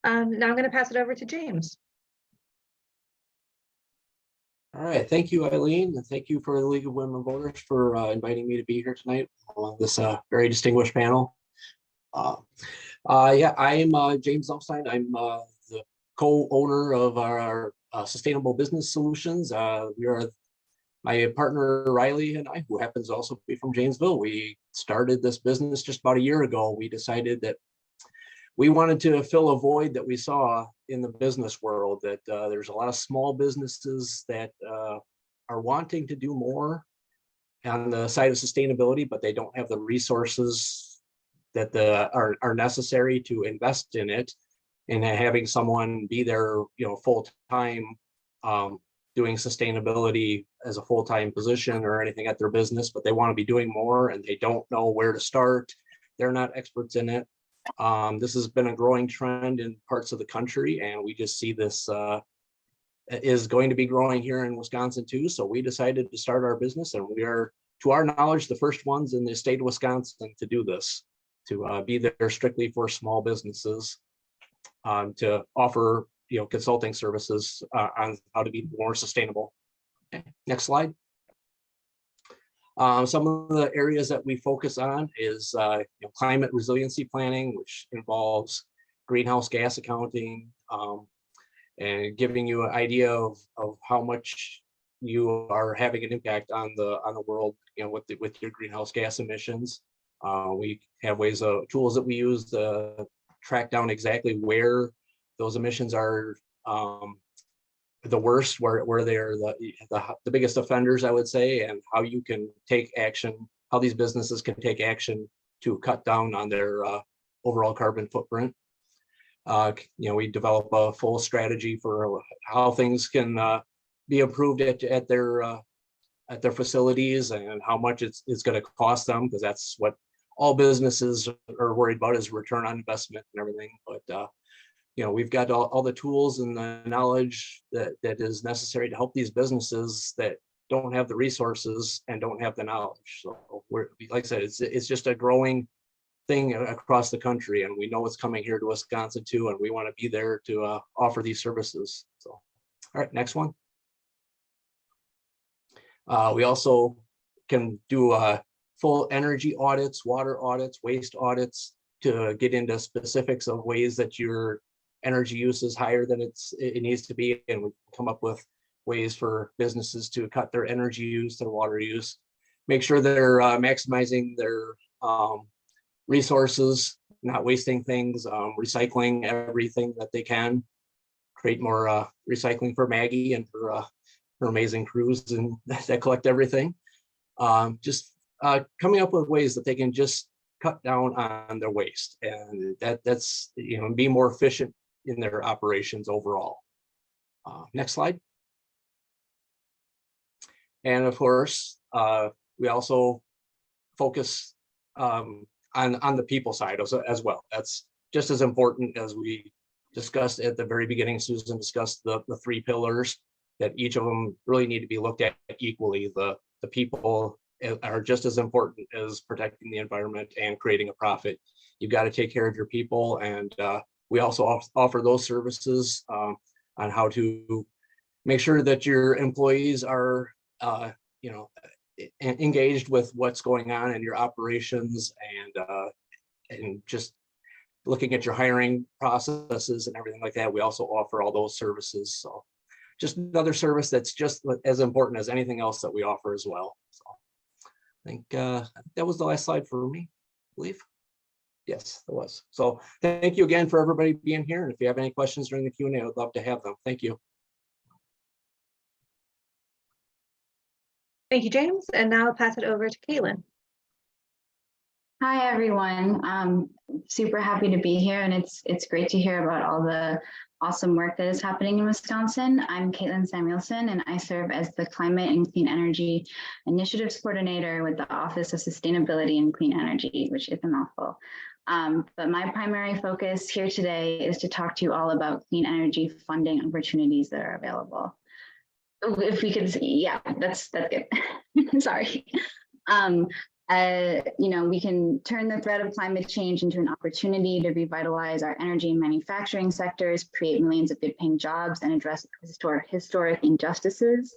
F: Now I'm going to pass it over to James.
L: All right, thank you, Eileen, and thank you for the League of Women Voters for inviting me to be here tonight on this very distinguished panel. Yeah, I am James Elfstein. I'm the co-owner of our Sustainable Business Solutions. We are my partner Riley and I, who happens to also be from Janesville. We started this business just about a year ago. We decided that we wanted to fill a void that we saw in the business world, that there's a lot of small businesses that are wanting to do more on the side of sustainability, but they don't have the resources that are necessary to invest in it. And having someone be there, full time, doing sustainability as a full-time position or anything at their business, but they want to be doing more and they don't know where to start. They're not experts in it. This has been a growing trend in parts of the country, and we just see this is going to be growing here in Wisconsin too. So we decided to start our business, and we are, to our knowledge, the first ones in the state of Wisconsin to do this, to be there strictly for small businesses, to offer consulting services on how to be more sustainable. Okay, next slide. Some of the areas that we focus on is climate resiliency planning, which involves greenhouse gas accounting, and giving you an idea of how much you are having an impact on the world, with your greenhouse gas emissions. We have tools that we use to track down exactly where those emissions are the worst, where they're the biggest offenders, I would say, and how you can take action, how these businesses can take action to cut down on their overall carbon footprint. We develop a full strategy for how things can be improved at their facilities and how much it's going to cost them, because that's what all businesses are worried about, is return on investment and everything. But we've got all the tools and the knowledge that is necessary to help these businesses that don't have the resources and don't have the knowledge. So like I said, it's just a growing thing across the country, and we know it's coming here to Wisconsin too, and we want to be there to offer these services. So, all right, next one. We also can do full energy audits, water audits, waste audits, to get into specifics of ways that your energy use is higher than it needs to be, and we come up with ways for businesses to cut their energy use, their water use, make sure they're maximizing their resources, not wasting things, recycling everything that they can, create more recycling for Maggie and her amazing crews and that collect everything. Just coming up with ways that they can just cut down on their waste, and that's be more efficient in their operations overall. Next slide. And of course, we also focus on the people side as well. That's just as important, as we discussed at the very beginning. Susan discussed the 3 pillars, that each of them really need to be looked at equally. The people are just as important as protecting the environment and creating a profit. You've got to take care of your people, and we also offer those services on how to make sure that your employees are engaged with what's going on in your operations, and just looking at your hiring processes and everything like that. We also offer all those services. So just another service that's just as important as anything else that we offer as well. So I think that was the last slide for me, I believe. Yes, it was. So thank you again for everybody being here. And if you have any questions during the Q&A, I would love to have them. Thank you.
F: Thank you, James. And now I'll pass it over to Caitlin.
M: Hi, everyone. Super happy to be here, and it's great to hear about all the awesome work that is happening in Wisconsin. I'm Caitlin Samuelson, and I serve as the Climate and Clean Energy Initiatives Coordinator with the Office of Sustainability and Clean Energy, which is a mouthful. But my primary focus here today is to talk to you all about clean energy funding opportunities that are available. If we could see, yeah, that's good. Sorry. We can turn the threat of climate change into an opportunity to revitalize our energy and manufacturing sectors, create millions of good-paying jobs, and address historic injustices.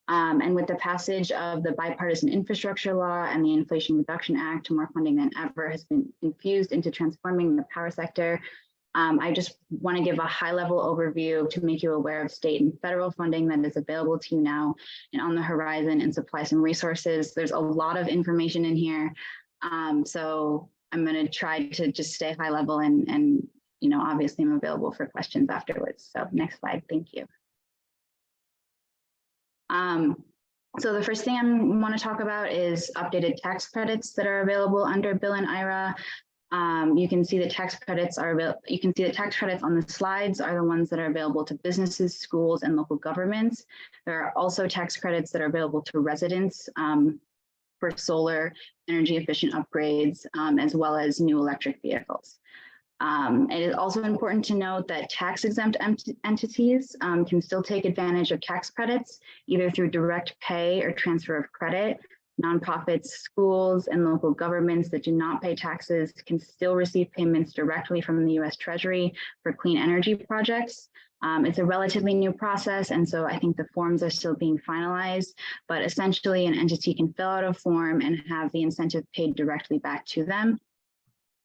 M: And with the passage of the bipartisan infrastructure law and the Inflation Reduction Act, more funding than ever has been infused into transforming the power sector. I just want to give a high-level overview to make you aware of state and federal funding that is available to you now and on the horizon, and supply some resources. There's a lot of information in here, so I'm going to try to just stay high level, and obviously I'm available for questions afterwards. So next slide, thank you. So the first thing I want to talk about is updated tax credits that are available under Bill and IRA. You can see the tax credits on the slides are the ones that are available to businesses, schools, and local governments. There are also tax credits that are available to residents for solar energy efficient upgrades, as well as new electric vehicles. It is also important to note that tax exempt entities can still take advantage of tax credits, either through direct pay or transfer of credit. Nonprofits, schools, and local governments that do not pay taxes can still receive payments directly from the U.S. Treasury for clean energy projects. It's a relatively new process, and so I think the forms are still being finalized, but essentially an entity can fill out a form and have the incentive paid directly back to them.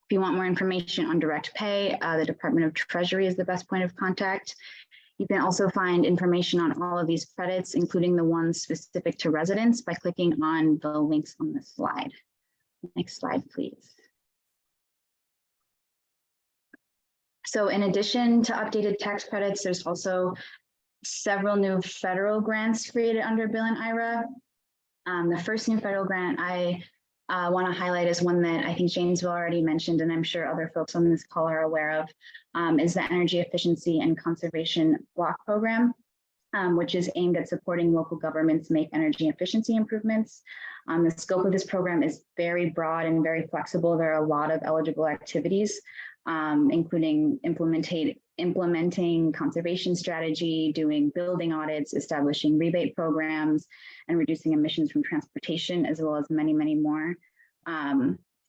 M: If you want more information on direct pay, the Department of Treasury is the best point of contact. You can also find information on all of these credits, including the ones specific to residents, by clicking on the links on this slide. Next slide, please. So in addition to updated tax credits, there's also several new federal grants created under Bill and IRA. The first new federal grant I want to highlight is one that I think Janesville already mentioned, and I'm sure other folks on this call are aware of, is the Energy Efficiency and Conservation Block Program, which is aimed at supporting local governments make energy efficiency improvements. The scope of this program is very broad and very flexible. There are a lot of eligible activities, including implementing conservation strategy, doing building audits, establishing rebate programs, and reducing emissions from transportation, as well as many, many more.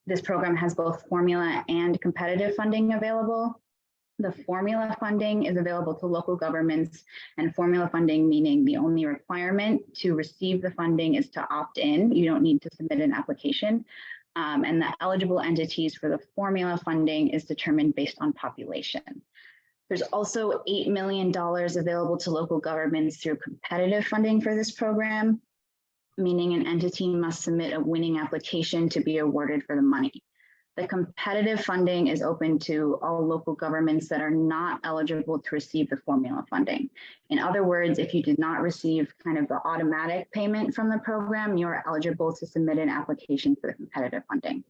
M: This program has both formula and competitive funding available. The formula funding is available to local governments, and formula funding meaning the only requirement to receive the funding is to opt in. You don't need to submit an application. And the eligible entities for the formula funding is determined based on population. There's also $8 million available to local governments through competitive funding for this program, meaning an entity must submit a winning application to be awarded for the money. The competitive funding is open to all local governments that are not eligible to receive the formula funding. In other words, if you did not receive kind of the automatic payment from the program, you are eligible to submit an application for the competitive funding.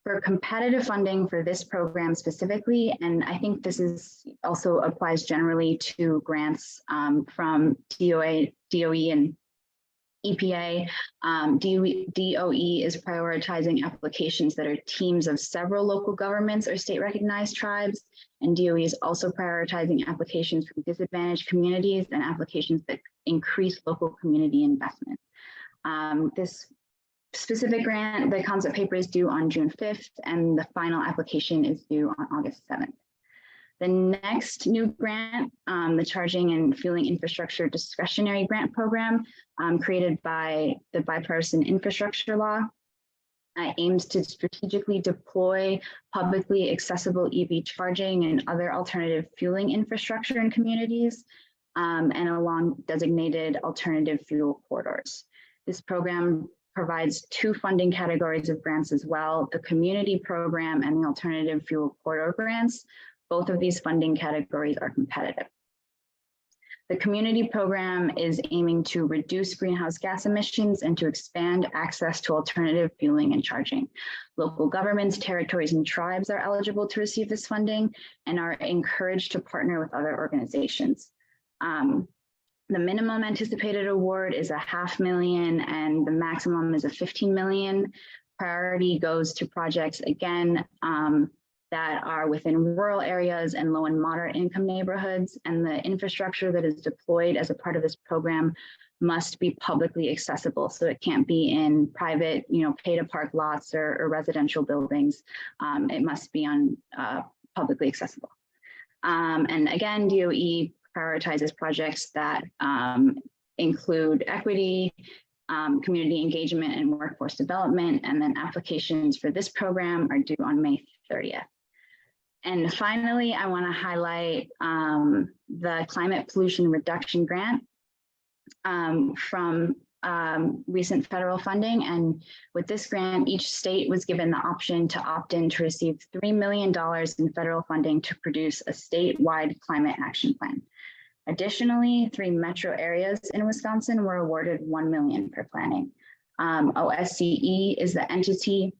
M: For competitive funding for this program specifically, and I think this is also applies generally to grants from DOE and EPA, DOE is prioritizing applications that are teams of several local governments or state recognized tribes, and DOE is also prioritizing applications from disadvantaged communities and applications that increase local community investment. This specific grant, the concept paper is due on June 5th, and the final application is due on August 7th. The next new grant, the Charging and Fueling Infrastructure Discretionary Grant Program, created by the Bipartisan Infrastructure Law, aims to strategically deploy publicly accessible EV charging and other alternative fueling infrastructure in communities and along designated alternative fuel corridors. This program provides two funding categories of grants as well, the community program and the alternative fuel corridor grants. Both of these funding categories are competitive. The community program is aiming to reduce greenhouse gas emissions and to expand access to alternative fueling and charging. Local governments, territories, and tribes are eligible to receive this funding and are encouraged to partner with other organizations. The minimum anticipated award is $500,000 and the maximum is $15 million. Priority goes to projects, again, that are within rural areas and low and moderate income neighborhoods, and the infrastructure that is deployed as a part of this program must be publicly accessible. So it can't be in private, pay to park lots or residential buildings. It must be on publicly accessible. And again, DOE prioritizes projects that include equity, community engagement, and workforce development. And then applications for this program are due on May 30th. And finally, I want to highlight the Climate Pollution Reduction Grant from recent federal funding. And with this grant, each state was given the option to opt in to receive $3 million in federal funding to produce a statewide climate action plan. Additionally, 3 metro areas in Wisconsin were awarded $1 million for planning. OSCE is the entity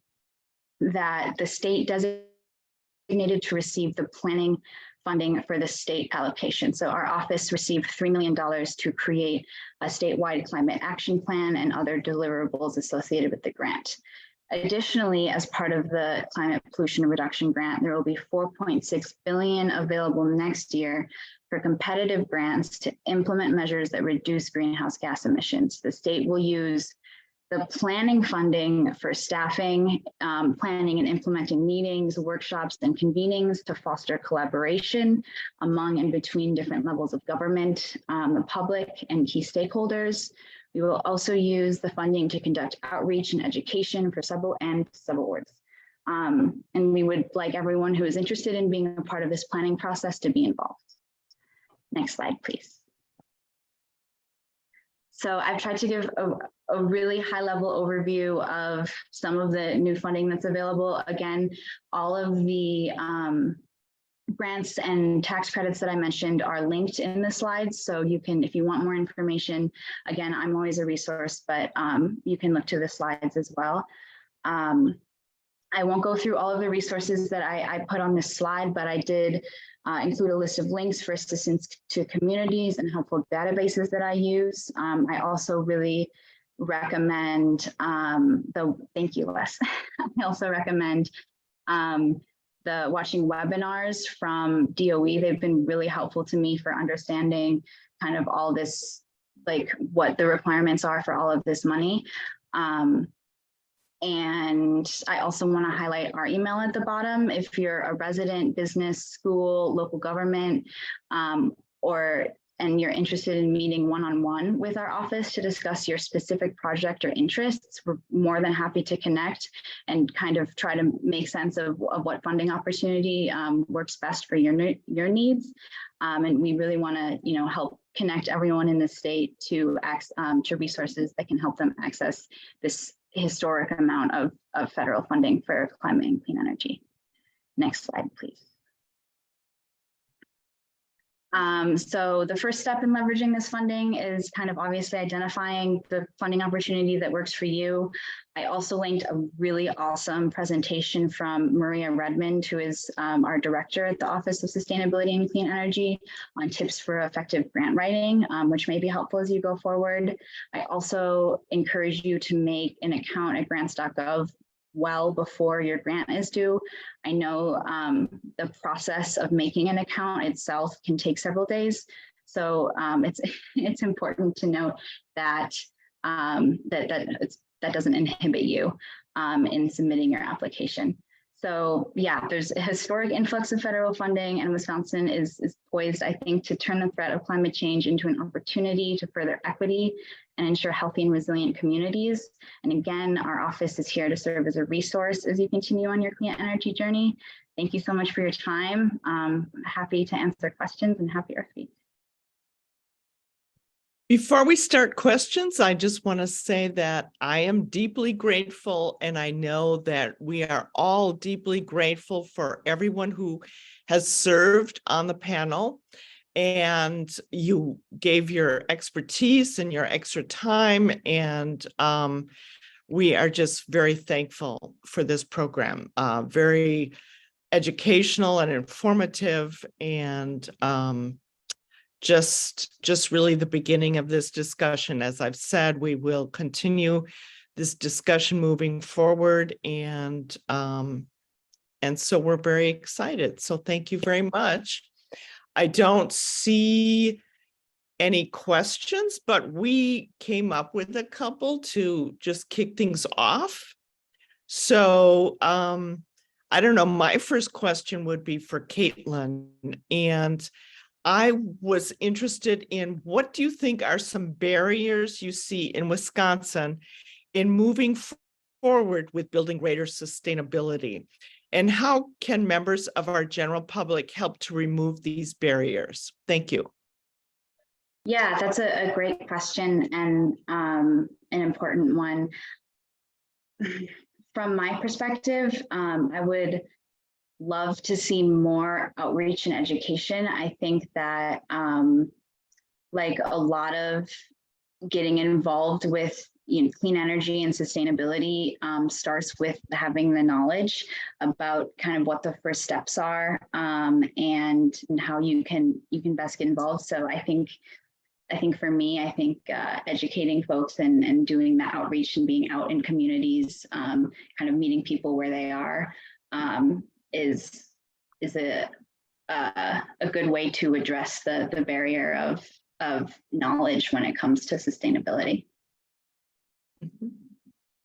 M: that the state designated to receive the planning funding for the state allocation. So our office received $3 million to create a statewide climate action plan and other deliverables associated with the grant. Additionally, as part of the Climate Pollution Reduction Grant, there will be $4.6 billion available next year for competitive grants to implement measures that reduce greenhouse gas emissions. The state will use the planning funding for staffing, planning and implementing meetings, workshops, and convenings to foster collaboration among and between different levels of government, the public, and key stakeholders. We will also use the funding to conduct outreach and education for subawards. And we would like everyone who is interested in being a part of this planning process to be involved. Next slide, please. So I've tried to give a really high level overview of some of the new funding that's available. Again, all of the grants and tax credits that I mentioned are linked in the slides. So you can, if you want more information, again, I'm always a resource, but you can look to the slides as well. I won't go through all of the resources that I put on this slide, but I did include a list of links for assistance to communities and helpful databases that I use. I also really recommend thank you, Les. I also recommend the watching webinars from DOE. They've been really helpful to me for understanding kind of all this, like what the requirements are for all of this money. And I also want to highlight our email at the bottom. If you're a resident, business, school, local government, and you're interested in meeting one-on-one with our office to discuss your specific project or interests, we're more than happy to connect and kind of try to make sense of what funding opportunity works best for your needs. And we really want to, help connect everyone in the state to resources that can help them access this historic amount of federal funding for climate and clean energy. Next slide, please. So the first step in leveraging this funding is kind of obviously identifying the funding opportunity that works for you. I also linked a really awesome presentation from Maria Redmond, who is our director at the Office of Sustainability and Clean Energy, on tips for effective grant writing, which may be helpful as you go forward. I also encourage you to make an account at grants.gov well before your grant is due. I know the process of making an account itself can take several days. So it's important to note that that doesn't inhibit you in submitting your application. So yeah, there's a historic influx of federal funding, and Wisconsin is poised, I think, to turn the threat of climate change into an opportunity to further equity and ensure healthy and resilient communities. And again, our office is here to serve as a resource as you continue on your clean energy journey. Thank you so much for your time. Happy to answer questions and happy Earth Week.
A: Before we start questions, I just want to say that I am deeply grateful, and I know that we are all deeply grateful for everyone who has served on the panel. and you gave your expertise and your extra time, and we are just very thankful for this program. Very educational and informative, and just really the beginning of this discussion. As I've said, we will continue this discussion moving forward, and so we're very excited. So thank you very much. I don't see any questions, but we came up with a couple to just kick things off. So I don't know, my first question would be for Caitlin, and I was interested in, what do you think are some barriers you see in Wisconsin in moving forward with building greater sustainability? And how can members of our general public help to remove these barriers? Thank you.
M: Yeah, that's a great question, and an important one. From my perspective, I would love to see more outreach and education. I think that like a lot of getting involved with clean energy and sustainability starts with having the knowledge about kind of what the first steps are, and how you can best get involved. So I think for me, educating folks and doing that outreach and being out in communities, kind of meeting people where they are, is a good way to address the barrier of knowledge when it comes to sustainability.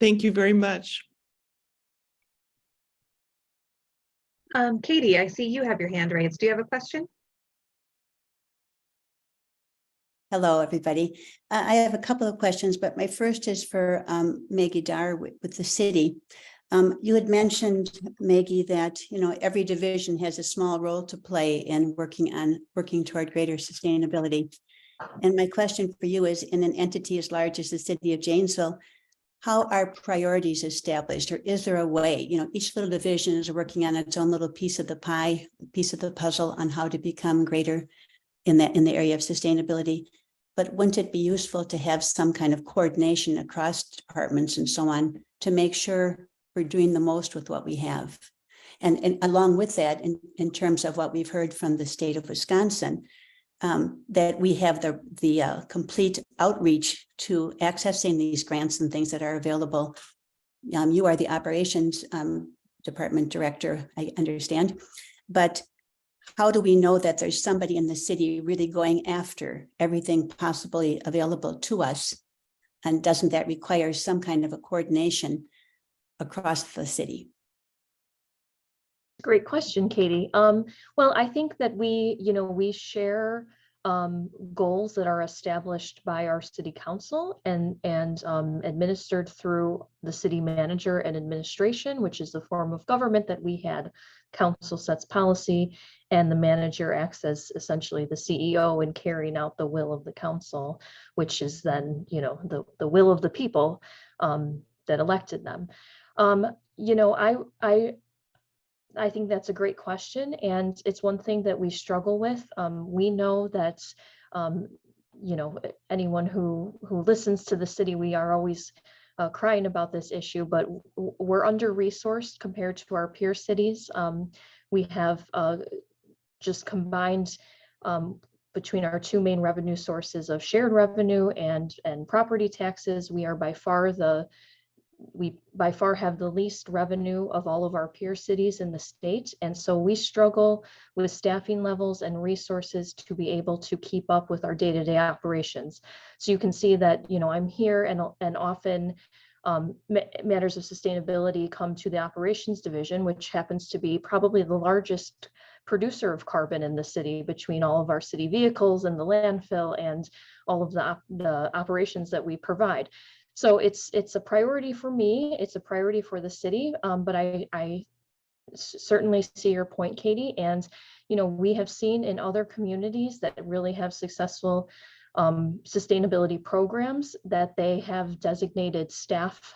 A: Thank you very much.
F: Katie, I see you have your hand raised. Do you have a question?
N: Hello, everybody. I have a couple of questions, but my first is for Maggie Dar with the city. You had mentioned, Maggie, that every division has a small role to play in working toward greater sustainability. And my question for you is, in an entity as large as the city of Janesville, how are priorities established, or is there a way? Each little division is working on its own little piece of the pie, piece of the puzzle on how to become greater in the area of sustainability. But wouldn't it be useful to have some kind of coordination across departments and so on to make sure we're doing the most with what we have? And along with that, in terms of what we've heard from the state of Wisconsin, that we have the complete outreach to accessing these grants and things that are available. You are the operations department director, I understand, but how do we know that there's somebody in the city really going after everything possibly available to us? And doesn't that require some kind of a coordination across the city?
G: Great question, Katie. Well, I think that we share goals that are established by our city council and administered through the city manager and administration, which is the form of government that we had. Council sets policy, and the manager acts as essentially the CEO in carrying out the will of the council, which is then the will of the people that elected them. I think that's a great question, and it's one thing that we struggle with. We know that, anyone who listens to the city, we are always crying about this issue, but we're under-resourced compared to our peer cities. We have just combined between our two main revenue sources of shared revenue and property taxes. We by far have the least revenue of all of our peer cities in the state. And so we struggle with staffing levels and resources to be able to keep up with our day-to-day operations. So you can see that, I'm here and often matters of sustainability come to the operations division, which happens to be probably the largest producer of carbon in the city between all of our city vehicles and the landfill and all of the operations that we provide. So it's a priority for me. It's a priority for the city, but I certainly see your point, Katie. And we have seen in other communities that really have successful sustainability programs that they have designated staff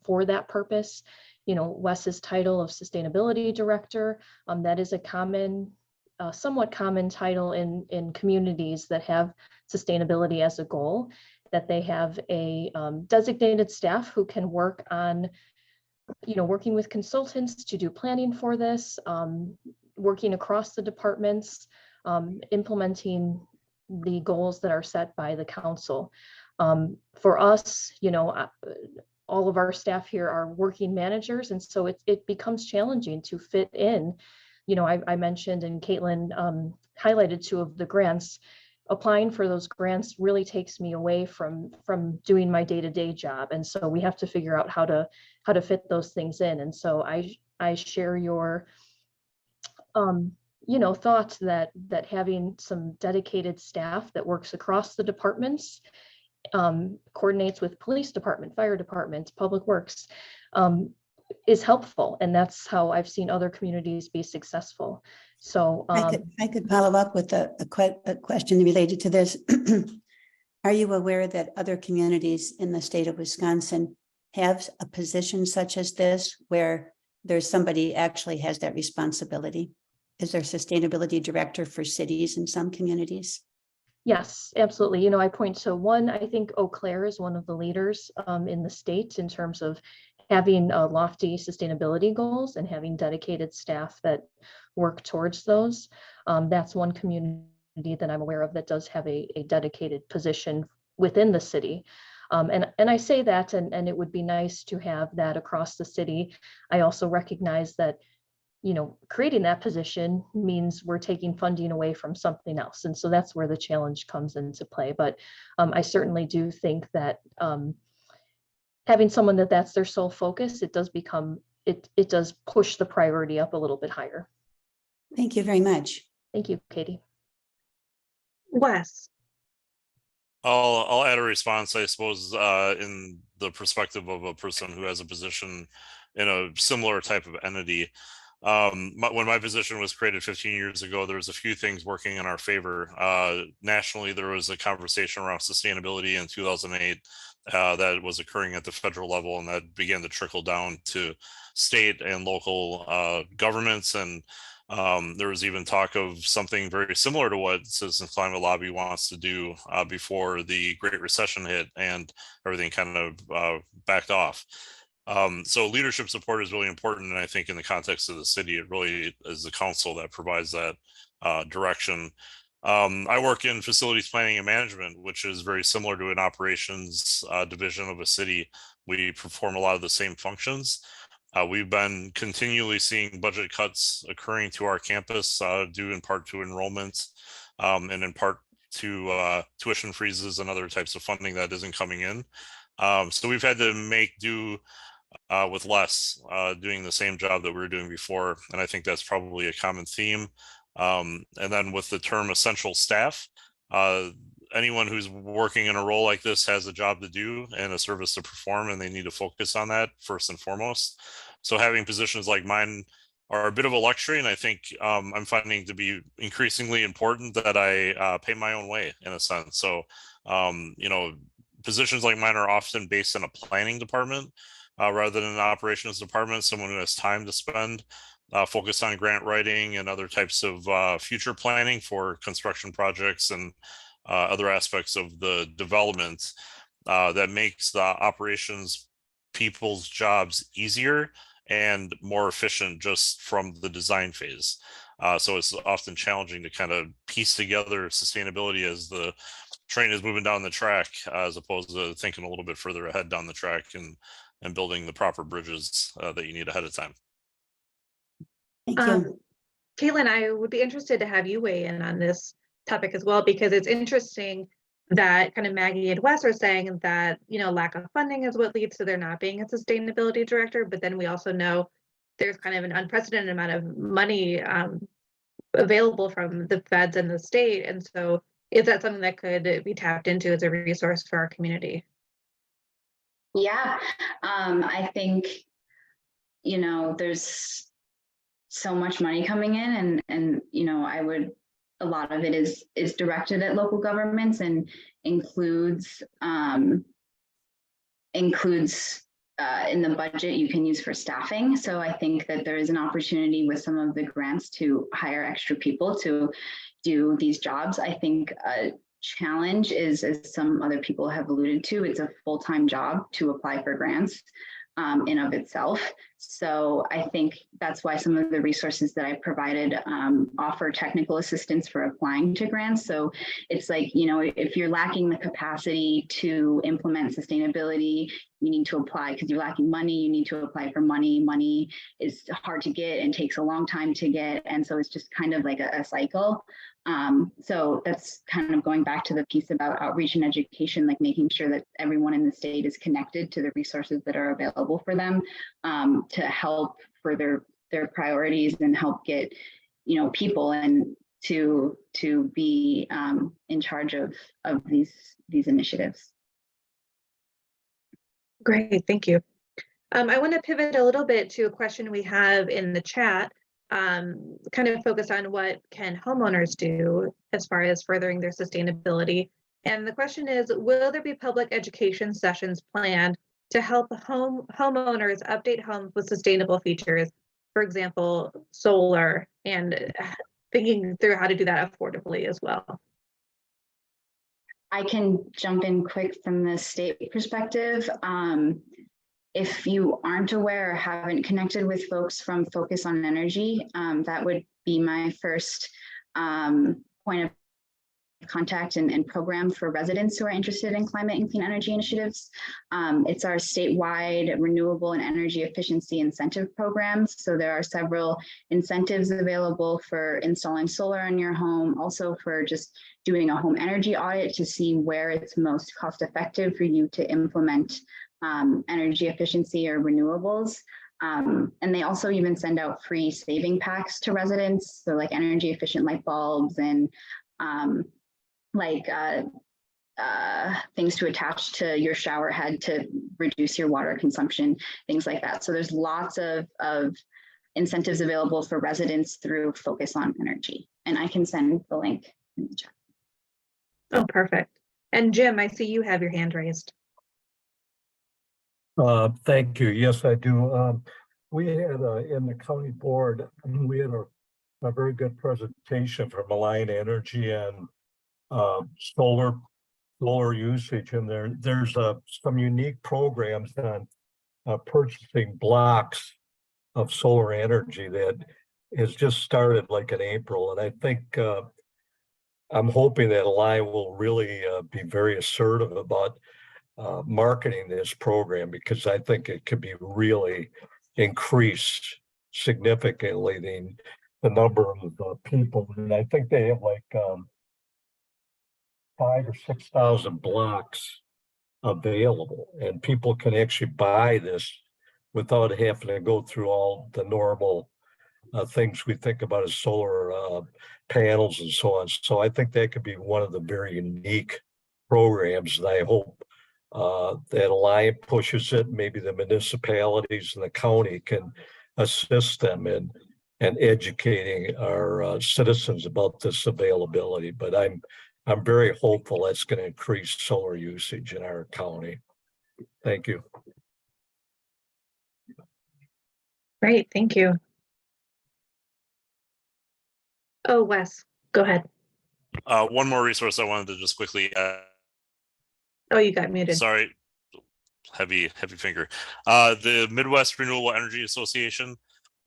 G: for that purpose. Wes's title of sustainability director, that is a common a somewhat common title in communities that have sustainability as a goal, that they have a designated staff who can work on, working with consultants to do planning for this, working across the departments, implementing the goals that are set by the council. For us, all of our staff here are working managers, and so it becomes challenging to fit in. I mentioned, and Caitlin highlighted 2 of the grants. Applying for those grants really takes me away from doing my day-to-day job, and so we have to figure out how to fit those things in. And so I share your thought that having some dedicated staff that works across the departments, coordinates with police department, fire department, public works, is helpful. And that's how I've seen other communities be successful. So
N: I could follow up with a question related to this. Are you aware that other communities in the state of Wisconsin have a position such as this, where there's somebody actually has that responsibility? Is there a sustainability director for cities in some communities?
G: Yes, absolutely. I point to one. I think Eau Claire is one of the leaders in the state in terms of having lofty sustainability goals and having dedicated staff that work towards those. That's one community that I'm aware of that does have a dedicated position within the city. And I say that, and it would be nice to have that across the city. I also recognize that creating that position means we're taking funding away from something else. And so that's where the challenge comes into play. But I certainly do think that having someone that's their sole focus, it does push the priority up a little bit higher.
N: Thank you very much.
G: Thank you, Katie.
F: Wes.
K: I'll add a response, I suppose, in the perspective of a person who has a position in a similar type of entity. When my position was created 15 years ago, there was a few things working in our favor. Nationally, there was a conversation around sustainability in 2008 that was occurring at the federal level, and that began to trickle down to state and local governments. And there was even talk of something very similar to what Citizens Climate Lobby wants to do before the Great Recession hit and everything kind of backed off. So leadership support is really important. And I think in the context of the city, it really is the council that provides that direction. I work in facilities planning and management, which is very similar to an operations division of a city. We perform a lot of the same functions. We've been continually seeing budget cuts occurring to our campus due in part to enrollment and in part to tuition freezes and other types of funding that isn't coming in. So we've had to make do with less, doing the same job that we were doing before. And I think that's probably a common theme. And then with the term essential staff, anyone who's working in a role like this has a job to do and a service to perform, and they need to focus on that first and foremost. So having positions like mine are a bit of a luxury, and I think I'm finding to be increasingly important that I pay my own way in a sense. So, positions like mine are often based in a planning department rather than an operations department, someone who has time to spend focused on grant writing and other types of future planning for construction projects and other aspects of the development that makes the operations people's jobs easier and more efficient just from the design phase. So it's often challenging to kind of piece together sustainability as the train is moving down the track, as opposed to thinking a little bit further ahead down the track and building the proper bridges that you need ahead of time.
N: Thank you.
F: Caitlin, I would be interested to have you weigh in on this topic as well, because it's interesting that kind of Maggie and Wes are saying that, lack of funding is what leads to there not being a sustainability director. But then we also know there's kind of an unprecedented amount of money available from the feds and the state. And so is that something that could be tapped into as a resource for our community?
M: Yeah, I think, there's so much money coming in and a lot of it is directed at local governments and includes in the budget you can use for staffing. So I think that there is an opportunity with some of the grants to hire extra people to do these jobs. I think a challenge is, as some other people have alluded to, it's a full-time job to apply for grants in of itself. So I think that's why some of the resources that I provided offer technical assistance for applying to grants. So it's like, you know, if you're lacking the capacity to implement sustainability, you need to apply. Because you're lacking money, you need to apply for money. Money is hard to get and takes a long time to get. And so it's just kind of like a cycle. So that's kind of going back to the piece about outreach and education, like making sure that everyone in the state is connected to the resources that are available for them to help further their priorities and help get, you know, people and to be in charge of these initiatives.
F: Great, thank you. I want to pivot a little bit to a question we have in the chat, kind of focused on what can homeowners do as far as furthering their sustainability. And the question is, will there be public education sessions planned to help homeowners update homes with sustainable features, for example, solar, and thinking through how to do that affordably as well?
M: I can jump in quick from the state perspective. If you aren't aware or haven't connected with folks from Focus on Energy, that would be my first point of contact and program for residents who are interested in climate and clean energy initiatives. It's our statewide renewable and energy efficiency incentive program. So there are several incentives available for installing solar in your home, also for just doing a home energy audit to see where it's most cost effective for you to implement energy efficiency or renewables. And they also even send out free saving packs to residents. So like energy efficient light bulbs and things to attach to your shower head to reduce your water consumption, things like that. So there's lots of incentives available for residents through Focus on Energy. And I can send the link in the chat.
F: Oh, perfect. And Jim, I see you have your hand raised.
H: Thank you. Yes, I do. We had in the county board, we had a very good presentation from Alliant Energy and solar usage, and there's some unique programs on purchasing blocks of solar energy that has just started like in April, and I think I'm hoping that Alliant will really be very assertive about marketing this program, because I think it could be really increase significantly the number of people, and I think they have like 5,000 or 6,000 blocks available, and people can actually buy this without having to go through all the normal things we think about as solar panels and so on. So I think that could be one of the very unique programs, and I hope that Alliant pushes it. Maybe the municipalities and the county can assist them in educating our citizens about this availability. But I'm very hopeful that's going to increase solar usage in our county. Thank you.
F: Great, thank you. Oh, Wes, go ahead.
K: One more resource I wanted to just quickly
F: Oh, you got muted.
K: sorry, heavy finger. The Midwest Renewable Energy Association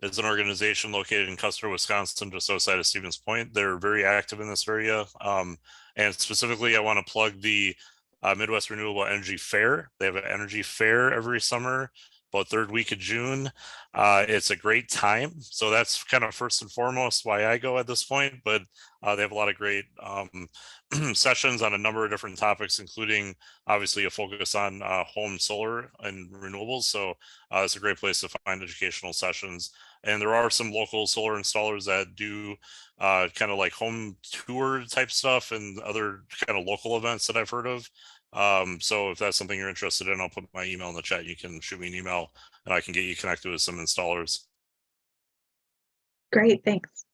K: is an organization located in Custer, Wisconsin, just outside of Stevens Point. They're very active in this area. And specifically, I want to plug the Midwest Renewable Energy Fair. They have an energy fair every summer, about third week of June. It's a great time. So that's kind of first and foremost why I go at this point, but they have a lot of great sessions on a number of different topics, including obviously a focus on home solar and renewables. So it's a great place to find educational sessions. And there are some local solar installers that do kind of like home tour type stuff and other kind of local events that I've heard of. So if that's something you're interested in, I'll put my email in the chat. You can shoot me an email and I can get you connected with some installers.
F: Great, thanks.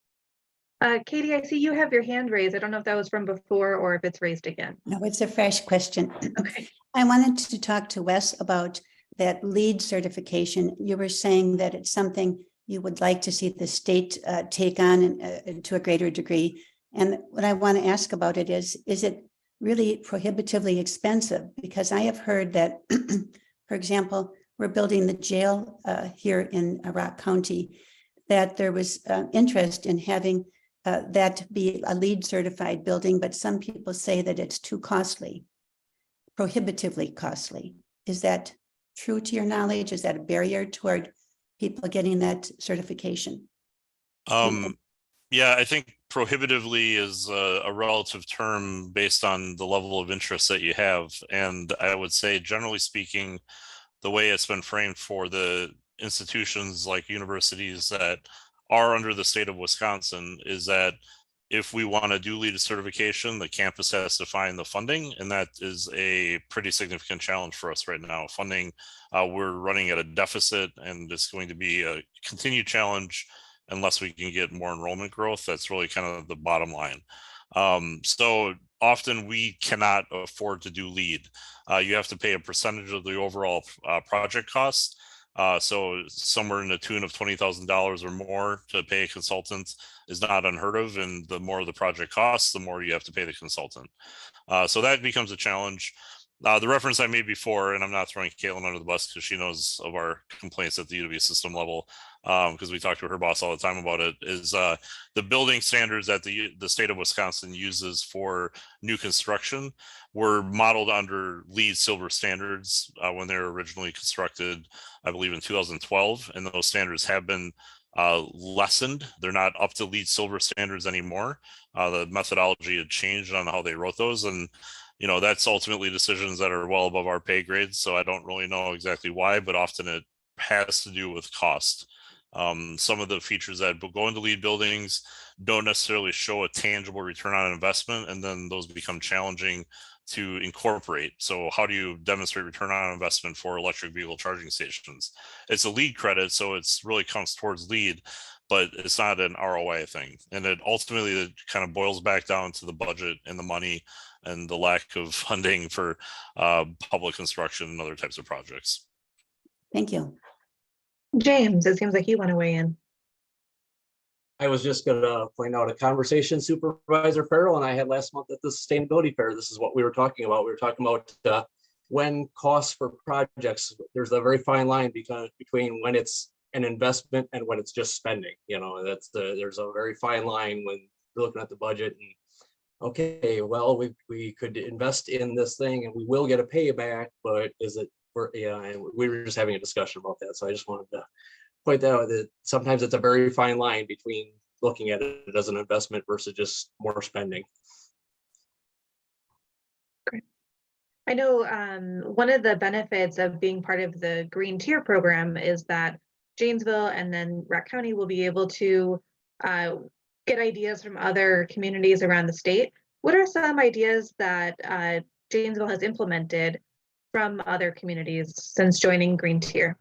F: Katie, I see you have your hand raised. I don't know if that was from before or if it's raised again.
N: No, it's a fresh question.
F: Okay.
N: I wanted to talk to Wes about that LEED certification, you were saying that it's something you would like to see the state take on to a greater degree. And what I want to ask about it is it really prohibitively expensive? Because I have heard that, for example, we're building the jail here in Rock County, that there was interest in having that be a LEED certified building, but some people say that it's too costly, prohibitively costly. Is that true to your knowledge? Is that a barrier toward people getting that certification?
K: Yeah, I think prohibitively is a relative term based on the level of interest that you have. And I would say, generally speaking, the way it's been framed for the institutions like universities that are under the state of Wisconsin is that if we want to do LEED certification, the campus has to find the funding, and that is a pretty significant challenge for us right now. Funding, we're running at a deficit, and it's going to be a continued challenge unless we can get more enrollment growth. That's really kind of the bottom line. So often we cannot afford to do LEED. You have to pay a percentage of the overall project cost. So somewhere in the tune of $20,000 or more to pay a consultant is not unheard of. And the more the project costs, the more you have to pay the consultant. So that becomes a challenge. The reference I made before, and I'm not throwing Caitlin under the bus because she knows of our complaints at the UW system level, because we talk to her boss all the time about it, is the building standards that the state of Wisconsin uses for new construction were modeled under LEED Silver standards when they were originally constructed, I believe in 2012, and those standards have been lessened. They're not up to LEED Silver standards anymore. The methodology had changed on how they wrote those, and you know, that's ultimately decisions that are well above our pay grades. So I don't really know exactly why, but often it has to do with cost. Some of the features that go into LEED buildings don't necessarily show a tangible return on investment, and then those become challenging to incorporate. So how do you demonstrate return on investment for electric vehicle charging stations? It's a LEED credit, so it's really counts towards LEED, but it's not an ROI thing. And it ultimately kind of boils back down to the budget and the money and the lack of funding for public construction and other types of projects.
N: Thank you.
F: James, it seems like you want to weigh in.
L: I was just going to point out a conversation Supervisor Farrell and I had last month at the Sustainability Fair. This is what we were talking about. We were talking about when costs for projects, there's a very fine line between when it's an investment and when it's just spending. You know, there's a very fine line when you're looking at the budget and okay, well, we could invest in this thing and we will get a payback, but is it, and we were just having a discussion about that. So I just wanted to point that out, that sometimes it's a very fine line between looking at it as an investment versus just more spending.
F: Great. I know one of the benefits of being part of the Green Tier program is that Janesville and then Rock County will be able to get ideas from other communities around the state. What are some ideas that Janesville has implemented from other communities since joining Green Tier?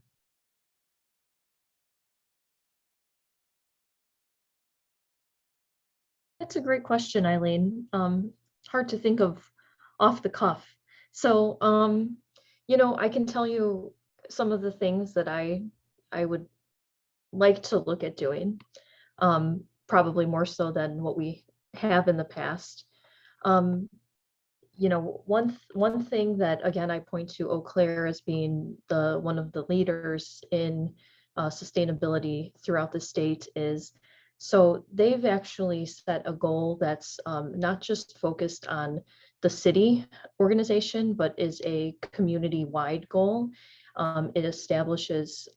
G: That's a great question, Eileen. It's hard to think of off the cuff. So, you know, I can tell you some of the things that I would like to look at doing, probably more so than what we have in the past. You know, one thing that, again, I point to Eau Claire as being one of the leaders in sustainability throughout the state is, so they've actually set a goal that's not just focused on the city organization, but is a community-wide goal. It establishes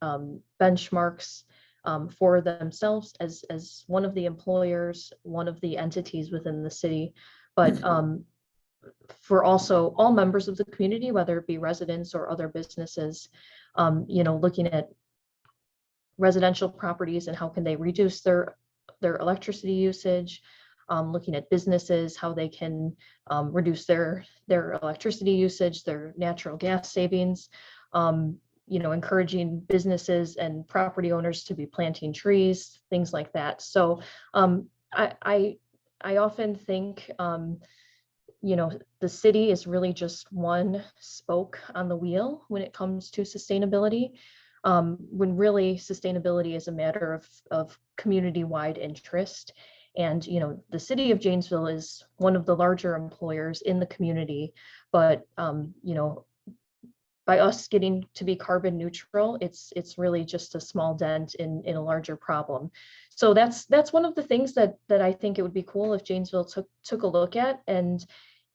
G: benchmarks for themselves as one of the employers, one of the entities within the city, but for also all members of the community, whether it be residents or other businesses, you know, looking at residential properties and how can they reduce their electricity usage, looking at businesses, how they can reduce their electricity usage, their natural gas savings, you know, encouraging businesses and property owners to be planting trees, things like that. So I often think the city is really just one spoke on the wheel when it comes to sustainability, when really sustainability is a matter of community-wide interest. And, the city of Janesville is one of the larger employers in the community, but, by us getting to be carbon neutral, it's really just a small dent in a larger problem. So that's one of the things that I think it would be cool if Janesville took a look at. And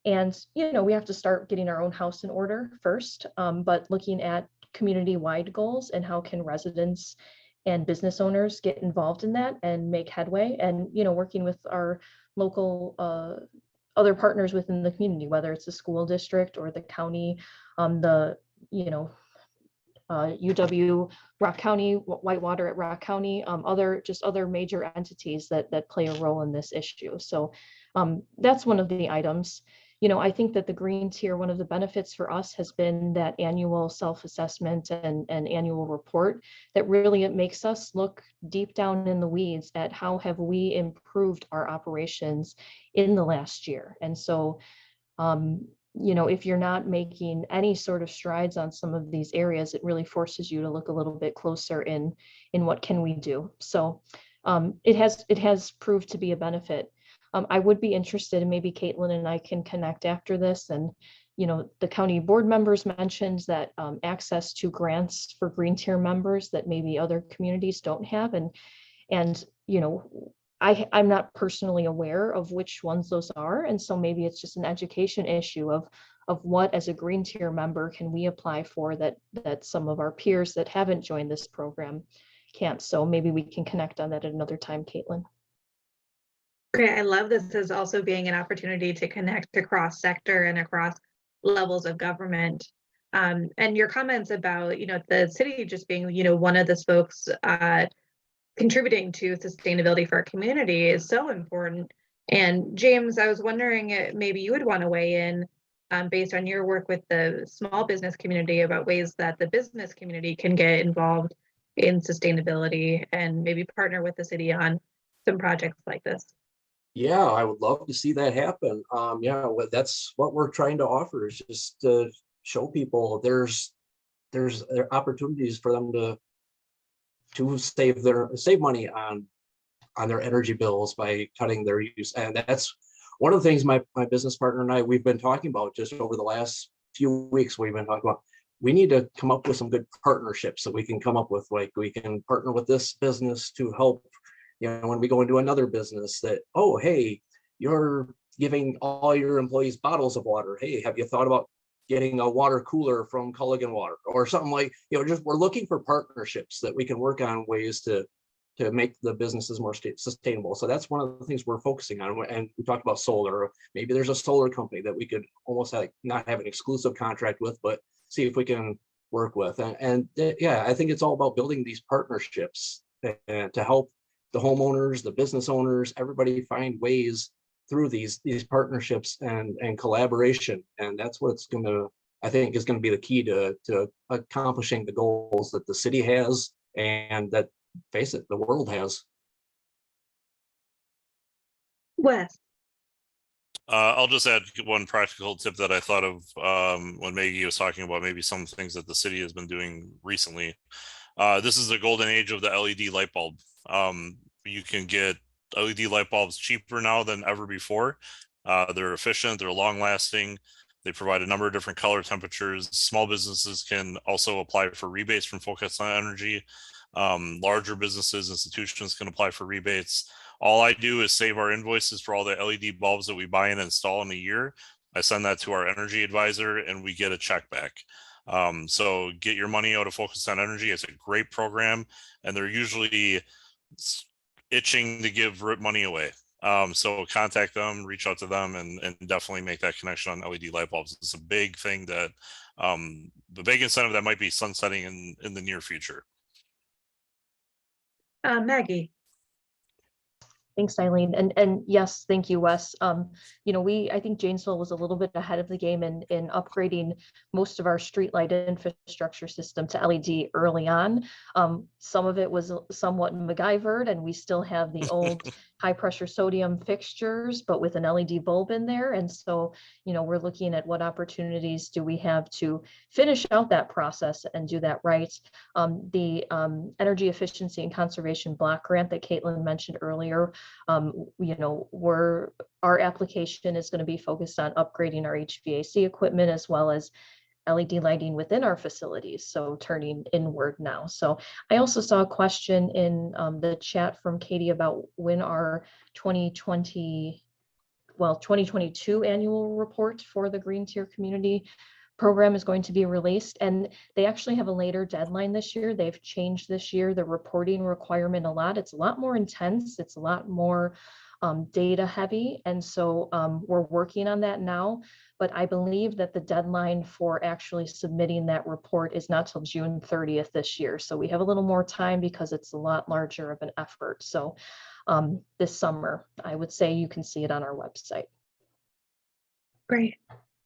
G: we have to start getting our own house in order first, but looking at community-wide goals and how can residents and business owners get involved in that and make headway, and working with our local other partners within the community, whether it's the school district or the county, the UW Rock County, Whitewater at Rock County, other major entities that play a role in this issue. So that's one of the items. I think that the green tier, one of the benefits for us has been that annual self-assessment and annual report that really it makes us look deep down in the weeds at how have we improved our operations in the last year. And so, if you're not making any sort of strides on some of these areas, it really forces you to look a little bit closer in what can we do. So it has proved to be a benefit. I would be interested, and maybe Caitlin and I can connect after this. And, the county board members mentioned that access to grants for green tier members that maybe other communities don't have. And I'm not personally aware of which ones those are. And so maybe it's just an education issue of what as a green tier member can we apply for that some of our peers that haven't joined this program can't. So maybe we can connect on that at another time, Caitlin.
F: Great. I love this as also being an opportunity to connect across sector and across levels of government. And your comments about, the city just being, one of the spokes contributing to sustainability for our community is so important. And James, I was wondering, maybe you would want to weigh in based on your work with the small business community about ways that the business community can get involved in sustainability and maybe partner with the city on some projects like this.
L: Yeah, I would love to see that happen. That's what we're trying to offer, is just to show people there's opportunities for them to save money on their energy bills by cutting their use. And that's one of the things my business partner and I, we've been talking about just over the last few weeks. We've been talking about, we need to come up with some good partnerships that we can come up with. Like, we can partner with this business to help, when we go into another business that, oh, hey, you're giving all your employees bottles of water. Hey, have you thought about getting a water cooler from Culligan Water or something like, just we're looking for partnerships that we can work on ways to make the businesses more sustainable. So that's one of the things we're focusing on. And we talked about solar. Maybe there's a solar company that we could almost not have an exclusive contract with, but see if we can work with. And I think it's all about building these partnerships to help the homeowners, the business owners, everybody find ways through these partnerships and collaboration. And that's what's I think is going to be the key to accomplishing the goals that the city has and that, face it, the world has.
F: Wes.
K: I'll just add one practical tip that I thought of when Maggie was talking about maybe some things that the city has been doing recently. This is the golden age of the LED light bulb. You can get LED light bulbs cheaper now than ever before. They're efficient, they're long lasting. They provide a number of different color temperatures. Small businesses can also apply for rebates from Focus on Energy. Larger businesses, institutions can apply for rebates. All I do is save our invoices for all the LED bulbs that we buy and install in a year. I send that to our energy advisor and we get a check back. So get your money out of Focus on Energy. It's a great program, and they're usually itching to give money away. So contact them, reach out to them, and definitely make that connection on LED light bulbs. It's a big thing that the big incentive that might be sunsetting in the near future.
F: Maggie.
G: Thanks, Eileen. And yes, thank you, Wes. I think Janesville was a little bit ahead of the game in upgrading most of our streetlight infrastructure system to LED early on. Some of it was somewhat MacGyvered, and we still have the old high pressure sodium fixtures, but with an LED bulb in there. And so, we're looking at what opportunities do we have to finish out that process and do that right. The Energy Efficiency and Conservation Block Grant that Caitlin mentioned earlier, our application is going to be focused on upgrading our HVAC equipment as well as LED lighting within our facilities, so turning inward now. So I also saw a question in the chat from Katie about when our 2022 annual report for the Green Tier Community Program is going to be released, and they actually have a later deadline this year. They've changed this year the reporting requirement a lot. It's a lot more intense. It's a lot more data heavy, and so we're working on that now. But I believe that the deadline for actually submitting that report is not till June 30th this year. So we have a little more time because it's a lot larger of an effort. So this summer, I would say you can see it on our website.
F: Great.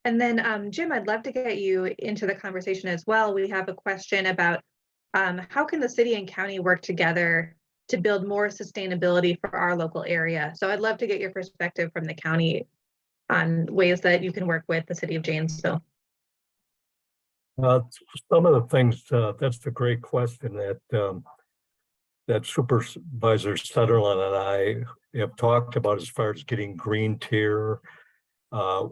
F: And then Jim, I'd love to get you into the conversation as well. We have a question about how can the city and county work together to build more sustainability for our local area? So I'd love to get your perspective from the county on ways that you can work with the city of Janesville.
H: Some of the things, that's a great question that Supervisor Sutherland and I have talked about as far as getting Green Tier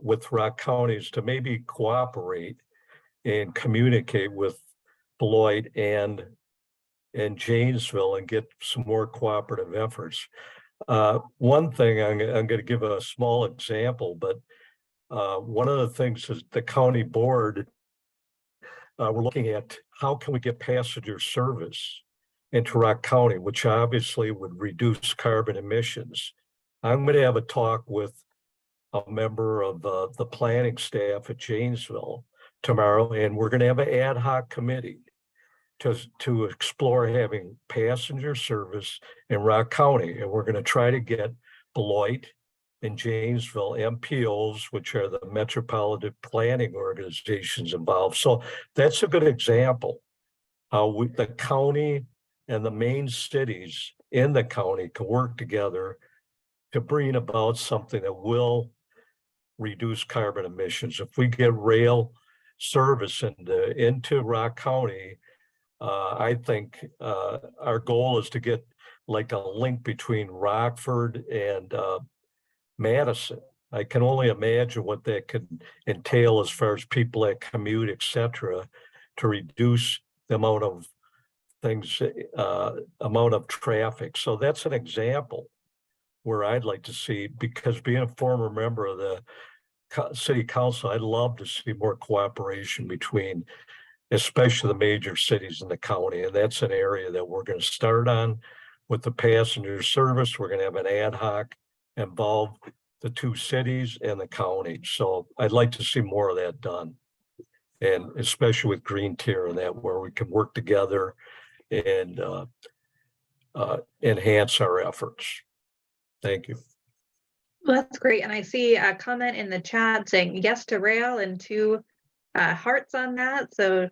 H: with Rock counties to maybe cooperate and communicate with Beloit and Janesville and get some more cooperative efforts. One thing, I'm going to give a small example, but one of the things is the county board, we're looking at how can we get passenger service into Rock County, which obviously would reduce carbon emissions. I'm going to have a talk with a member of the planning staff at Janesville tomorrow, and we're going to have an ad hoc committee to explore having passenger service in Rock County. And we're going to try to get Beloit and Janesville MPOs, which are the metropolitan planning organizations, involved. So that's a good example how the county and the main cities in the county can work together to bring about something that will reduce carbon emissions. If we get rail service into Rock County, I think our goal is to get like a link between Rockford and Madison. I can only imagine what that could entail as far as people that commute, etc., to reduce the amount of things, amount of traffic. So that's an example where I'd like to see, because being a former member of the city council, I'd love to see more cooperation between especially the major cities in the county. And that's an area that we're going to start on with the passenger service. We're going to have an ad hoc involve the two cities and the county. So I'd like to see more of that done. And especially with Green Tier and that, where we can work together and enhance our efforts. Thank you.
F: Well, that's great. And I see a comment in the chat saying yes to rail and 2 hearts on that. So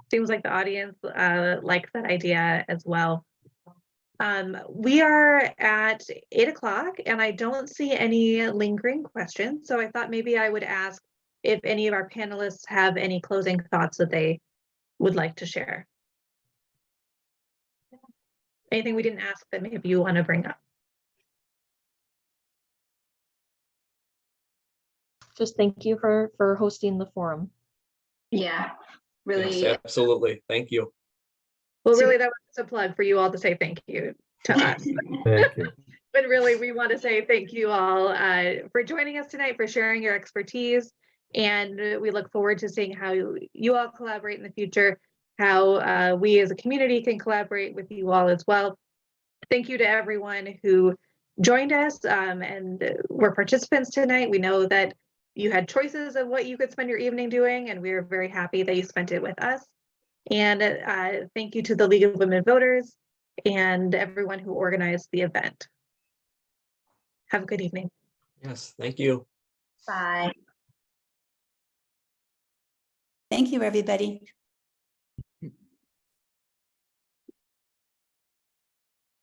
F: seems like the audience likes that idea as well. We are at 8 o'clock and I don't see any lingering questions. So I thought maybe I would ask if any of our panelists have any closing thoughts that they would like to share. Anything we didn't ask that maybe you want to bring up?
G: Just thank you for hosting the forum.
M: Yeah, really.
L: Yes, absolutely. Thank you.
F: Well, really, that was just a plug for you all to say thank you to us.
H: Thank you.
F: But really, we want to say thank you all for joining us tonight, for sharing your expertise. And we look forward to seeing how you all collaborate in the future, how we as a community can collaborate with you all as well. Thank you to everyone who joined us and were participants tonight. We know that you had choices of what you could spend your evening doing, and we are very happy that you spent it with us. And thank you to the League of Women Voters and everyone who organized the event. Have a good evening.
L: Yes, thank you.
M: Bye.
N: Thank you, everybody.